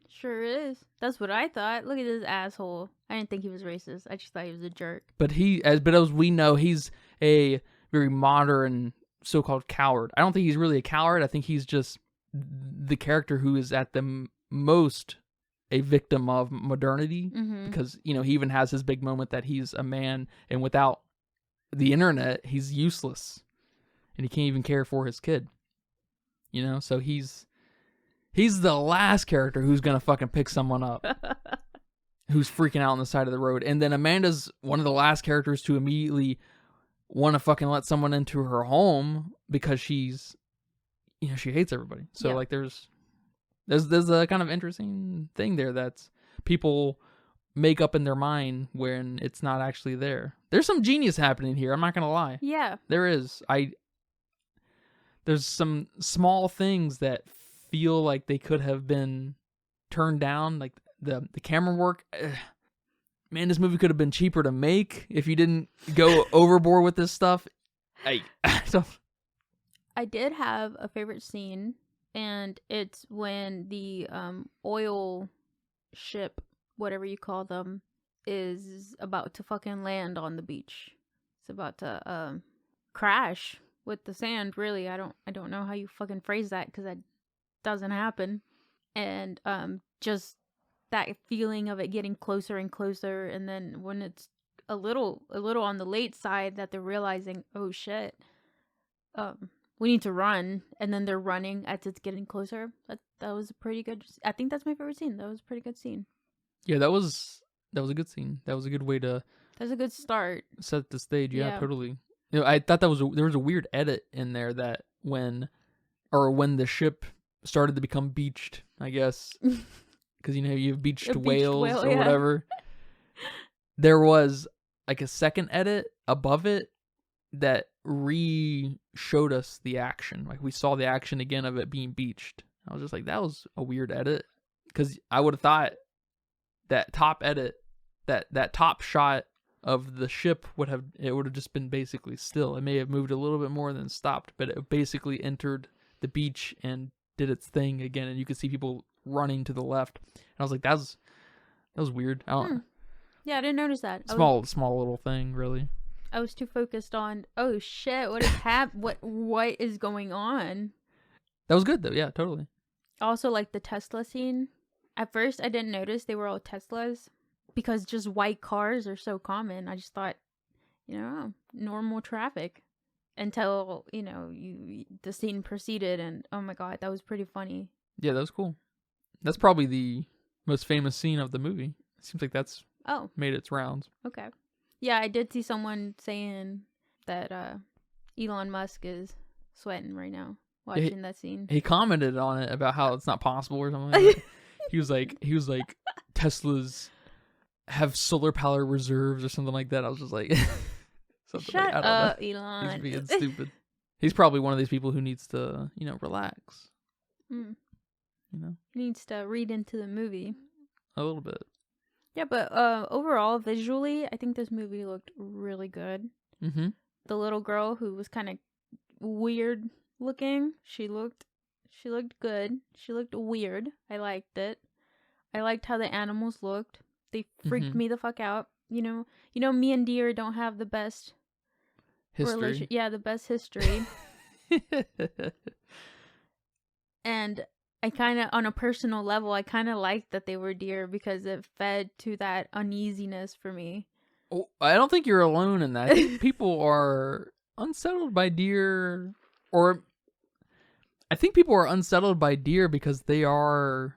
Sure is. That's what I thought. Look at this asshole. I didn't think he was racist. I just thought he was a jerk. But as we know, he's a very modern so-called coward. I don't think he's really a coward. I think he's just the character who is at the most a victim of modernity. Mm-hmm. Because, you know, he even has his big moment that he's a man and without the internet, he's useless. And he can't even care for his kid. You know, so he's the last character who's gonna fucking pick someone up. Who's freaking out on the side of the road. And then Amanda's one of the last characters to immediately want to fucking let someone into her home because she's, you know, she hates everybody. So like there's a kind of interesting thing there that's people make up in their mind when it's not actually there. There's some genius happening here. I'm not going to lie. Yeah. There is. There's some small things that feel like they could have been turned down. Like the camera work. Man, this movie could have been cheaper to make if you didn't go overboard with this stuff. I did have a favorite scene, and it's when the oil ship, whatever you call them, is about to fucking land on the beach. It's about to crash with the sand. Really, I don't know how you fucking phrase that because that doesn't happen. And just that feeling of it getting closer and closer, and then when it's a little on the late side that they're realizing, oh shit, we need to run, and then they're running as it's getting closer. That was a pretty good. I think that's my favorite scene. That was a pretty good scene. Yeah, that was a good scene. That was a good way to. That's a good start. Set the stage. Yeah. Totally. You know, I thought there was a weird edit in there that when the ship started to become beached, I guess, because you know you have beached whales or whatever. There was like a second edit above it that showed us the action. Like we saw the action again of it being beached. I was just like, that was a weird edit because I would have thought that top edit, that top shot of the ship would have just been basically still. It may have moved a little bit more than stopped, but it basically entered the beach and did its thing again, and you could see people running to the left. And I was like, that was weird. Yeah, I didn't notice that. Small little thing, really. I was too focused on, oh shit, what is what is going on? That was good though. Yeah, totally. Also, like the Tesla scene. At first, I didn't notice they were all Teslas because just white cars are so common. I just thought, you know, normal traffic until, you know, the scene proceeded, and oh my god, that was pretty funny. Yeah, that was cool. That's probably the most famous scene of the movie. It seems like that's made its rounds. Okay. Yeah, I did see someone saying that Elon Musk is sweating right now. watching that scene. He commented on it about how it's not possible or something like that. He was like Teslas have solar power reserves or something like that. I was just like something Shut like, I don't up, know. Elon. He's being stupid. He's probably one of these people who needs to, relax. He needs to read into the movie. A little bit. Yeah, but overall, visually, I think this movie looked really good. Mm-hmm. The little girl who was kind of weird looking, she looked good. She looked weird. I liked it. I liked how the animals looked. They freaked me the fuck out. You know, me and deer don't have the best history. The best history. And I kind of, on a personal level, I kind of liked that they were deer because it fed to that uneasiness for me. Oh, I don't think you're alone in that. I think people are unsettled by deer, or I think people are unsettled by deer because they're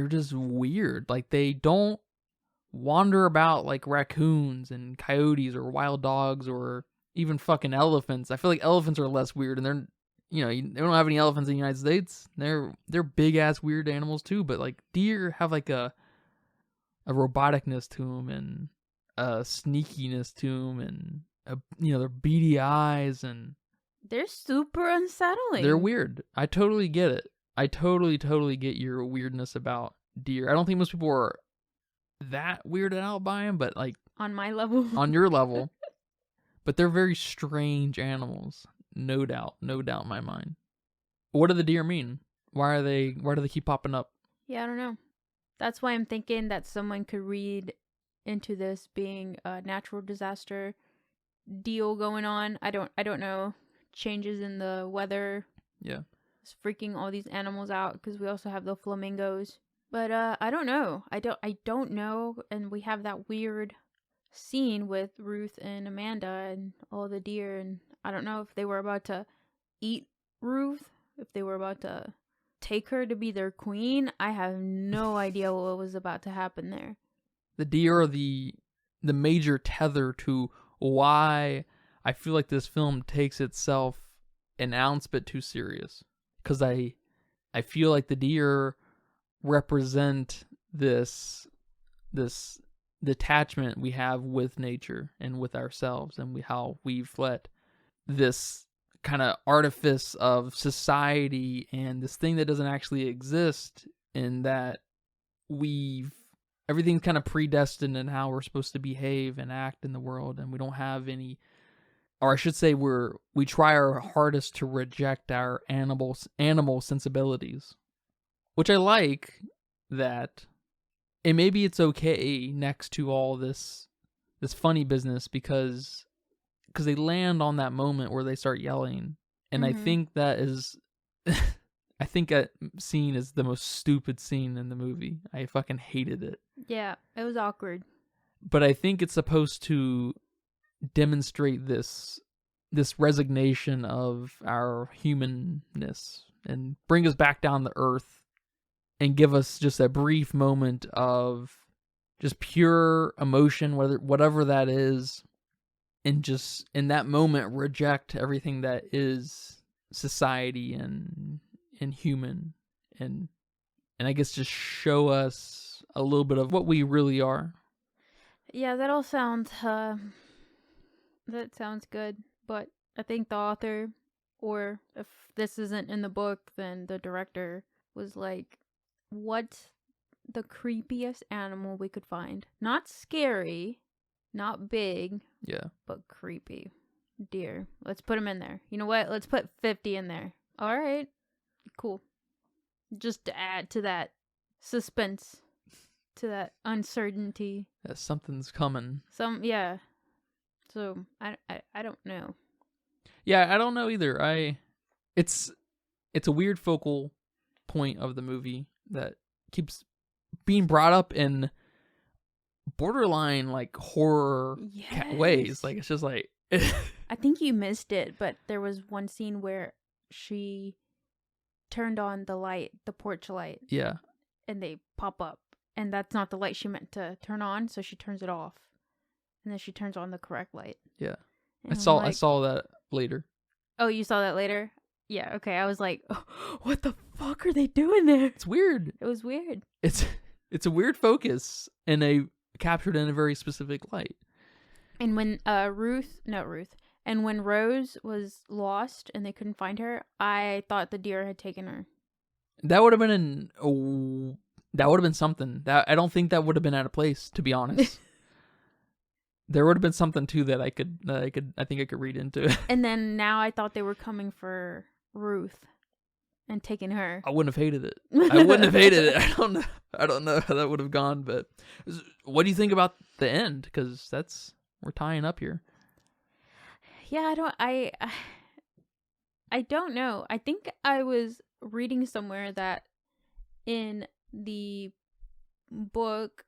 just weird. Like, they don't wander about like raccoons and coyotes or wild dogs or even fucking elephants. I feel like elephants are less weird, and they're, they don't have any elephants in the United States. They're big ass weird animals too, but like deer have like a roboticness to them and a sneakiness to them, and their beady eyes, and they're super unsettling. They're weird. I totally get it. I totally get your weirdness about deer. I don't think most people are that weirded out by them, but like on my level, on your level. But they're very strange animals, no doubt in my mind. What do the deer mean? Why do they keep popping up? Yeah, I don't know. That's why I'm thinking that someone could read into this being a natural disaster deal going on. I don't know. Changes in the weather. Yeah. It's freaking all these animals out because we also have the flamingos. But I don't know. I don't know. And we have that weird scene with Ruth and Amanda and all the deer, and I don't know if they were about to eat Ruth, if they were about to take her to be their queen. I have no idea what was about to happen there. The deer are the major tether to why I feel like this film takes itself an ounce bit too serious, because I feel like the deer represent this detachment we have with nature and with ourselves, and how we've let this kind of artifice of society and this thing that doesn't actually exist, in that everything's kind of predestined in how we're supposed to behave and act in the world, and we don't have any, or I should say we try our hardest to reject our animal sensibilities, which I like that. And maybe it's okay next to all this funny business because they land on that moment where they start yelling. And I think that is, I think that scene is the most stupid scene in the movie. I fucking hated it. Yeah, it was awkward. But I think it's supposed to demonstrate this resignation of our humanness and bring us back down to earth, and give us just a brief moment of just pure emotion, whatever that is, and just in that moment reject everything that is society and human, and I guess just show us a little bit of what we really are. Yeah, that all sounds good, but I think the author, or if this isn't in the book, then the director was like, what's the creepiest animal we could find? Not scary, not big, yeah, but creepy. Deer. Let's put them in there. You know what? Let's put 50 in there. All right. Cool. Just to add to that suspense, to that uncertainty. that something's coming. Yeah. So, I don't know. Yeah, I don't know either. It's a weird focal point of the movie that keeps being brought up in borderline like horror ways. Like, it's just like I think you missed it, but there was one scene where she turned on the light, the porch light. Yeah. And they pop up, and that's not the light she meant to turn on, so she turns it off. And then she turns on the correct light. Yeah. And I saw that later. Oh, you saw that later? Yeah, okay. I was like, what the fuck are they doing there? It's weird. It was weird. It's a weird focus and captured in a very specific light. And when and when Rose was lost and they couldn't find her, I thought the deer had taken her. That would have been that would have been something. That I don't think that would have been out of place, to be honest. There would have been something too that I think I could read into. And then now I thought they were coming for Ruth and taking her. I wouldn't have hated it. I wouldn't have hated it. I don't know how that would have gone, but what do you think about the end? Because we're tying up here. Yeah, I don't know. I think I was reading somewhere that in the book,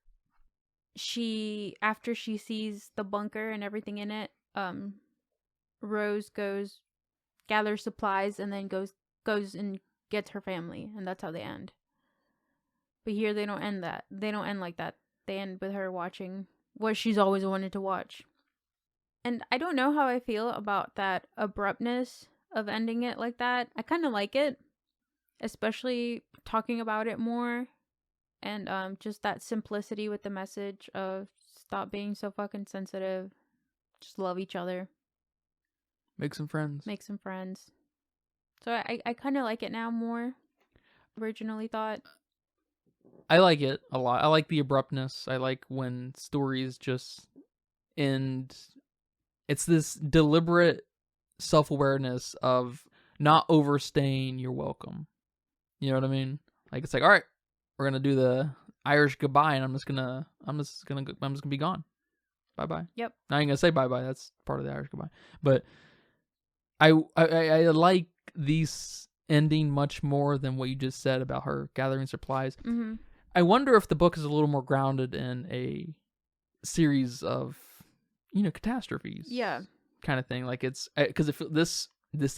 after she sees the bunker and everything in it, Rose gathers supplies and then goes and gets her family, and that's how they end. But here they don't end that. They don't end like that. They end with her watching what she's always wanted to watch. And I don't know how I feel about that abruptness of ending it like that. I kind of like it, especially talking about it more, and just that simplicity with the message of stop being so fucking sensitive, just love each other, make some friends. So I kind of like it now more. Originally thought. I like it a lot. I like the abruptness. I like when stories just end. It's this deliberate self-awareness of not overstaying your welcome. You know what I mean? Like, it's like, all right, we're gonna do the Irish goodbye, and I'm just gonna be gone. Bye bye. Yep. Not even gonna say bye bye. That's part of the Irish goodbye. But I like these ending much more than what you just said about her gathering supplies. Mm-hmm. I wonder if the book is a little more grounded in a series of, catastrophes. Yeah. Kind of thing. Like, it's because if this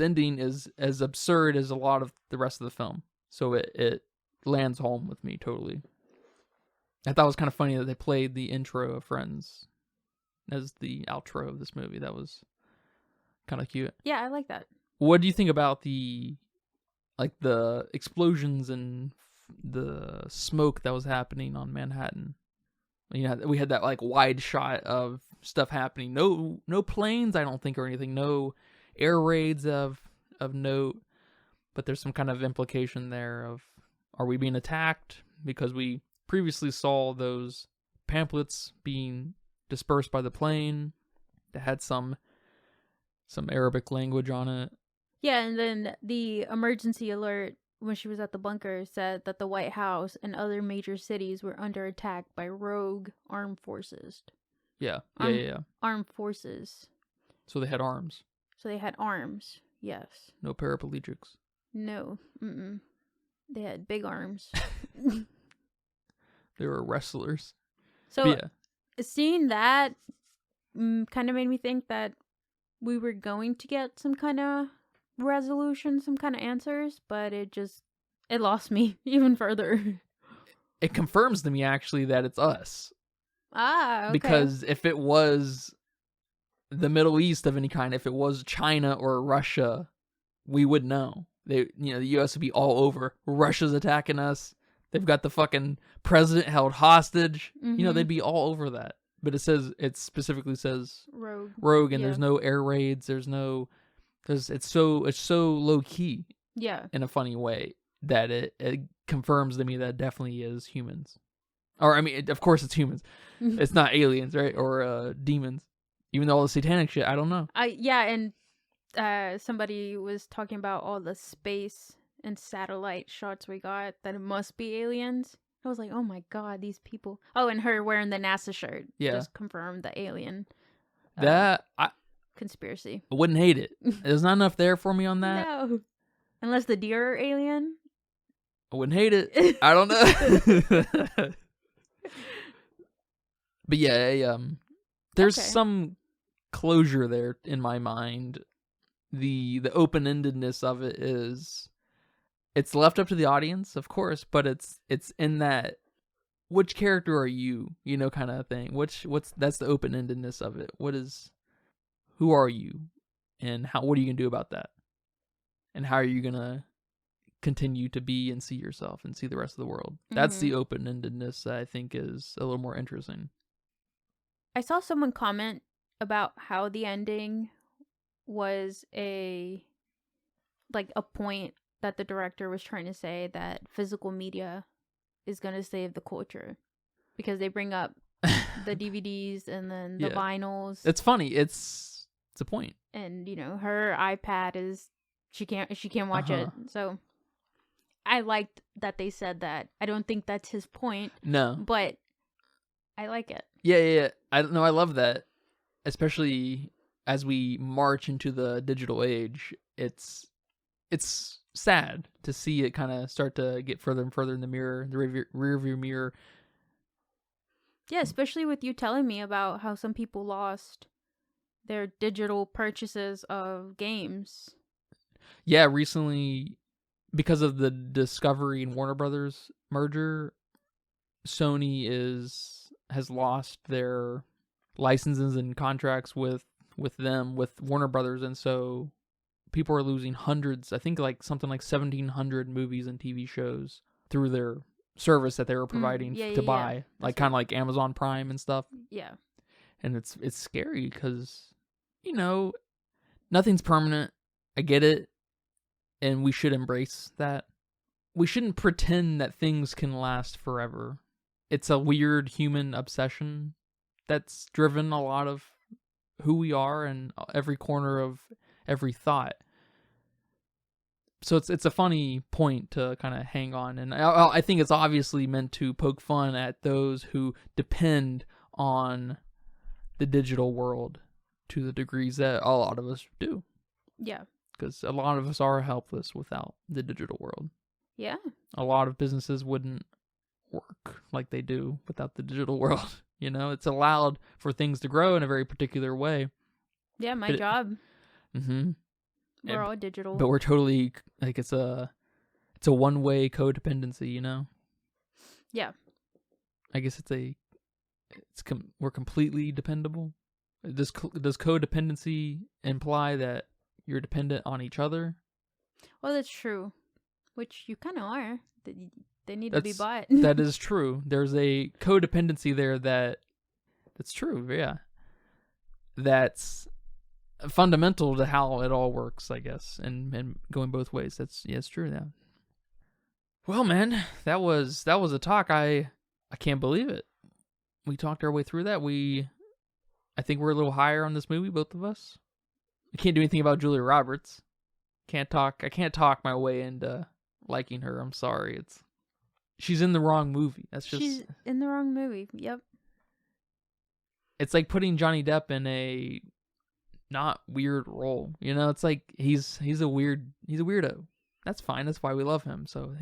ending is as absurd as a lot of the rest of the film, so it lands home with me totally. I thought it was kind of funny that they played the intro of Friends as the outro of this movie. That was kind of cute. Yeah, I like that. What do you think about the explosions and the smoke that was happening on Manhattan? We had that like wide shot of stuff happening. No planes, I don't think, or anything. No air raids of note. But there's some kind of implication there of, are we being attacked? Because we previously saw those pamphlets being dispersed by the plane that had some Arabic language on it. Yeah, and then the emergency alert when she was at the bunker said that the White House and other major cities were under attack by rogue armed forces. Yeah. Armed forces. So they had arms. So they had arms, yes. No paraplegics. No. Mm-mm. They had big arms. They were wrestlers. So yeah. Seeing that kind of made me think that we were going to get some kind of resolution, some kind of answers, but it lost me even further. It confirms to me actually that it's us. Ah, okay. Because if it was the Middle East of any kind, if it was China or Russia, we would know. The U.S. would be all over. Russia's attacking us. They've got the fucking president held hostage. Mm-hmm. They'd be all over that. But it specifically says rogue, and there's no air raids. It's so low key. Yeah. In a funny way that it confirms to me that it definitely is humans. Or I mean, of course it's humans. It's not aliens, right? Or demons. Even though all the satanic shit, I don't know. Somebody was talking about all the space and satellite shots we got, that it must be aliens. I was like, oh my god, these people. Oh, and her wearing the NASA shirt just confirmed the alien conspiracy. I wouldn't hate it. There's not enough there for me on that. No. Unless the deer are alien. I wouldn't hate it. I don't know. But yeah, there's some closure there in my mind. The open-endedness of it is, it's left up to the audience, of course, but it's in that, which character are you, kind of thing. That's the open-endedness of it. Who are you, and what are you gonna do about that? And how are you going to continue to be and see yourself and see the rest of the world? That's the open-endedness that I think is a little more interesting. I saw someone comment about how the ending was a point that the director was trying to say, that physical media is going to save the culture, because they bring up the DVDs and then the vinyls. It's funny. It's a point. And her iPad is she can't watch it. So I liked that they said that. I don't think that's his point. No. But I like it. Yeah. I love that. Especially as we march into the digital age, it's sad to see it kind of start to get further and further in the mirror, the rear view mirror. Yeah, especially with you telling me about how some people lost their digital purchases of games. Yeah, recently, because of the Discovery and Warner Brothers merger, Sony has lost their licenses and contracts with Warner Brothers, and so people are losing hundreds, I think something like 1,700 movies and TV shows through their service that they were providing to buy, kind of like Amazon Prime and stuff. Yeah. And it's scary because, nothing's permanent. I get it. And we should embrace that. We shouldn't pretend that things can last forever. It's a weird human obsession that's driven a lot of who we are and every corner of every thought. So it's a funny point to kind of hang on. And I think it's obviously meant to poke fun at those who depend on the digital world to the degrees that a lot of us do. Yeah. Because a lot of us are helpless without the digital world. Yeah. A lot of businesses wouldn't work like they do without the digital world. It's allowed for things to grow in a very particular way. Yeah, my job. Mm-hmm. We're all digital. But we're totally, it's a one-way codependency, Yeah. I guess we're completely dependable. Does codependency imply that you're dependent on each other? Well, that's true. Which you kind of are. They need to be bought. That is true. There's a codependency there that's true, yeah. That's fundamental to how it all works, I guess, and going both ways. It's true, yeah. Well, man, that was a talk. I can't believe it. We talked our way through that. I think we're a little higher on this movie, both of us. I can't do anything about Julia Roberts. I can't talk my way into liking her. I'm sorry. She's in the wrong movie. She's in the wrong movie. Yep. It's like putting Johnny Depp in a not weird role. It's like he's a weirdo. That's fine. That's why we love him. So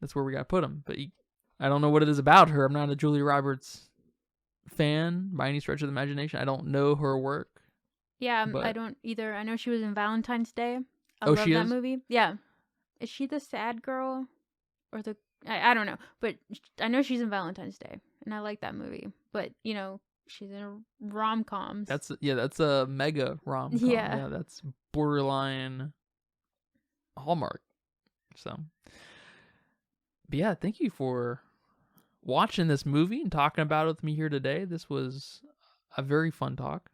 that's where we got to put him. But I don't know what it is about her. I'm not a Julia Roberts fan by any stretch of the imagination. I don't know her work. Yeah, I don't either. I know she was in Valentine's Day. I love that movie. Yeah. Is she the sad girl? Or I don't know. But I know she's in Valentine's Day. And I like that movie. But, she's in rom-coms. That's a mega rom-com. Yeah. That's borderline Hallmark. So, but yeah, thank you for watching this movie and talking about it with me here today. This was a very fun talk.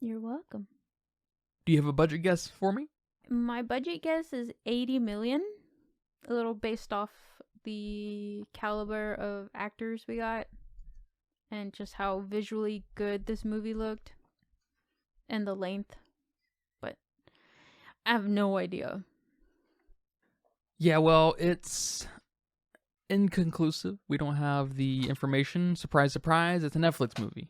You're welcome. Do you have a budget guess for me? My budget guess is 80 million. A little based off the caliber of actors we got. And just how visually good this movie looked. And the length. But I have no idea. Yeah, well, it's inconclusive. We don't have the information. Surprise, surprise, it's a Netflix movie.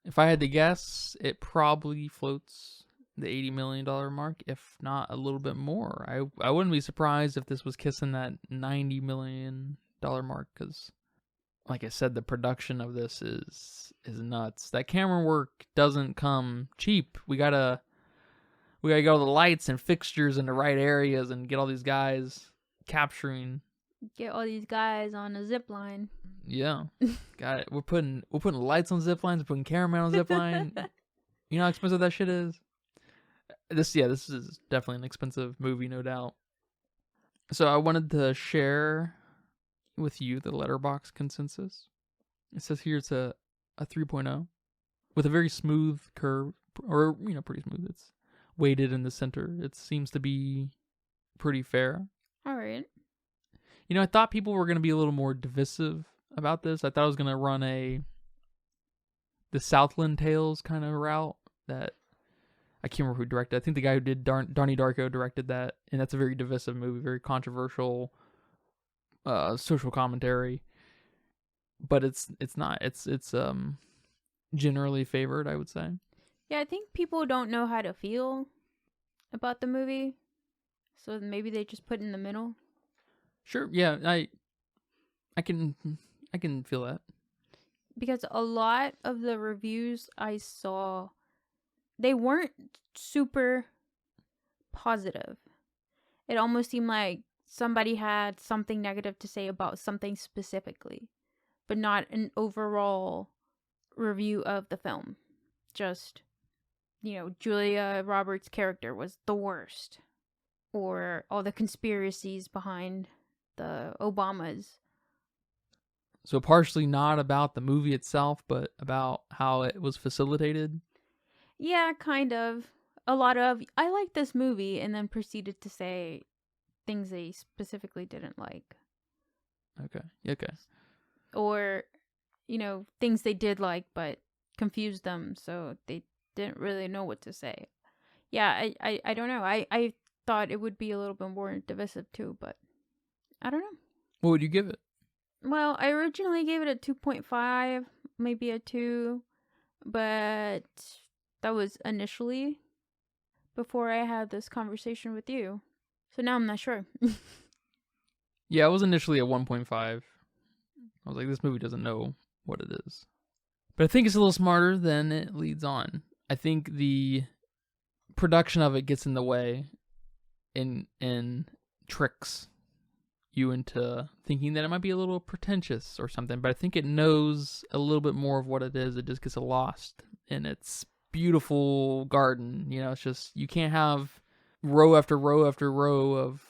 If I had to guess, it probably floats the $80 million mark, if not a little bit more. I wouldn't be surprised if this was kissing that $90 million mark, because like I said, the production of this is nuts. That camera work doesn't come cheap. We gotta get all the lights and fixtures in the right areas and get all these guys capturing. Get all these guys on a zip line. Yeah, got it. We're putting lights on zip lines. We're putting cameramen on zip line. You know how expensive that shit is. This is definitely an expensive movie, no doubt. So I wanted to share with you the Letterboxd consensus. It says here it's a 3.0 with a very smooth curve, or pretty smooth. It's weighted in the center. It seems to be pretty fair. All right. I thought people were going to be a little more divisive about this. I thought I was going to run the Southland Tales kind of route that I can't remember who directed. I think the guy who did Donnie Darko directed that, and that's a very divisive movie, very controversial social commentary. But it's not. It's generally favored, I would say. Yeah, I think people don't know how to feel about the movie, so maybe they just put it in the middle. Sure. Yeah, I can feel that. Because a lot of the reviews I saw, they weren't super positive. It almost seemed like somebody had something negative to say about something specifically, but not an overall review of the film. Just, Julia Roberts' character was the worst. Or all the conspiracies behind the Obamas. So partially not about the movie itself, but about how it was facilitated? Yeah, kind of. A lot of, I like this movie, and then proceeded to say things they specifically didn't like. Okay. Okay. Or, things they did like, but confused them, so they didn't really know what to say. Yeah, I don't know. I thought it would be a little bit more divisive too, but I don't know. What would you give it? Well, I originally gave it a 2.5, maybe a 2, but that was initially before I had this conversation with you. So now I'm not sure. Yeah, I was initially at 1.5. I was like, this movie doesn't know what it is. But I think it's a little smarter than it leads on. I think the production of it gets in the way and tricks you into thinking that it might be a little pretentious or something, but I think it knows a little bit more of what it is. It just gets lost in its beautiful garden. It's just, you can't have row after row after row of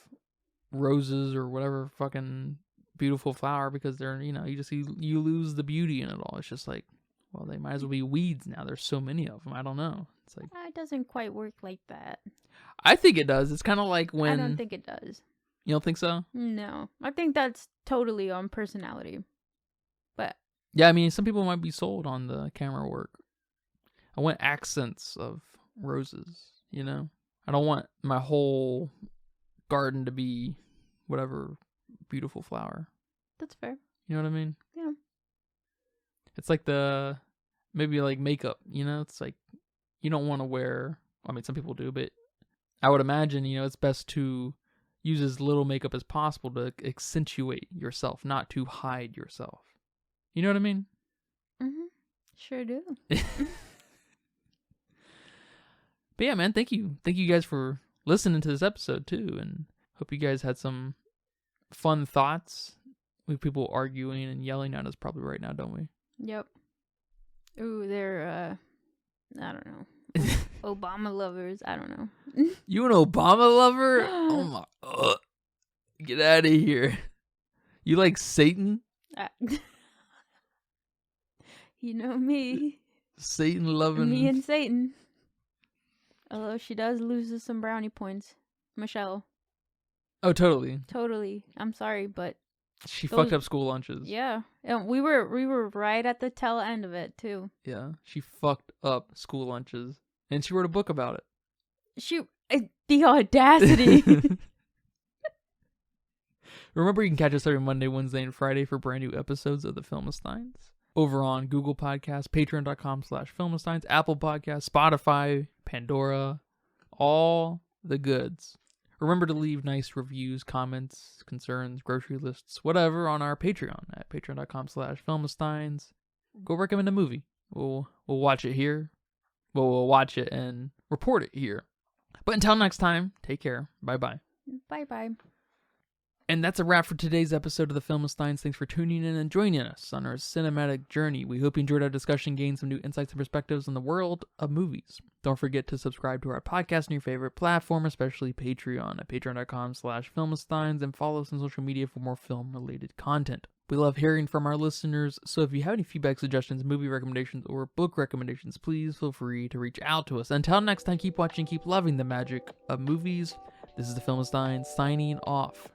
roses or whatever fucking beautiful flower, because they're, you lose the beauty in it all. It's just like, well, they might as well be weeds now. There's so many of them. I don't know. It's like, It doesn't quite work like that. I think it does. It's kind of like when... I don't think it does. You don't think so? No. I think that's totally on personality. But... Yeah, I mean, some people might be sold on the camera work. I want accents of roses, I don't want my whole garden to be whatever beautiful flower. That's fair. You know what I mean? Yeah. It's like maybe like makeup, It's like, you don't want to wear... I mean, some people do, but I would imagine, it's best to use as little makeup as possible to accentuate yourself, not to hide yourself. You know what I mean? Mm-hmm. Sure do. But yeah, man, thank you. Thank you guys for listening to this episode too, and hope you guys had some fun thoughts. We have people arguing and yelling at us probably right now, don't we? Yep. Ooh, they're, I don't know. Obama lovers. I don't know. You an Obama lover? Oh my... Get out of here. You like Satan? You know me. Satan loving... Me and Satan. Although she does lose some brownie points. Michelle. Oh, totally. Totally. I'm sorry, but... She fucked up school lunches. Yeah. And we were right at the tail end of it, too. Yeah. She fucked up school lunches. And she wrote a book about it. The audacity. Remember, you can catch us every Monday, Wednesday, and Friday for brand new episodes of the Filmistines. Over on Google Podcasts, patreon.com/Filmistines, Apple Podcasts, Spotify, Pandora, all the goods. Remember to leave nice reviews, comments, concerns, grocery lists, whatever on our Patreon at patreon.com/Filmistines. Go recommend a movie. We'll watch it here. We'll watch it and report it here. But until next time, take care. Bye-bye. Bye-bye. And that's a wrap for today's episode of the Filmsteins. Thanks for tuning in and joining us on our cinematic journey. We hope you enjoyed our discussion, gained some new insights and perspectives on the world of movies. Don't forget to subscribe to our podcast on your favorite platform, especially Patreon at patreon.com/Filmsteins, and follow us on social media for more film-related content. We love hearing from our listeners, so if you have any feedback, suggestions, movie recommendations, or book recommendations, please feel free to reach out to us. Until next time, keep watching, keep loving the magic of movies. This is the Filmsteins signing off.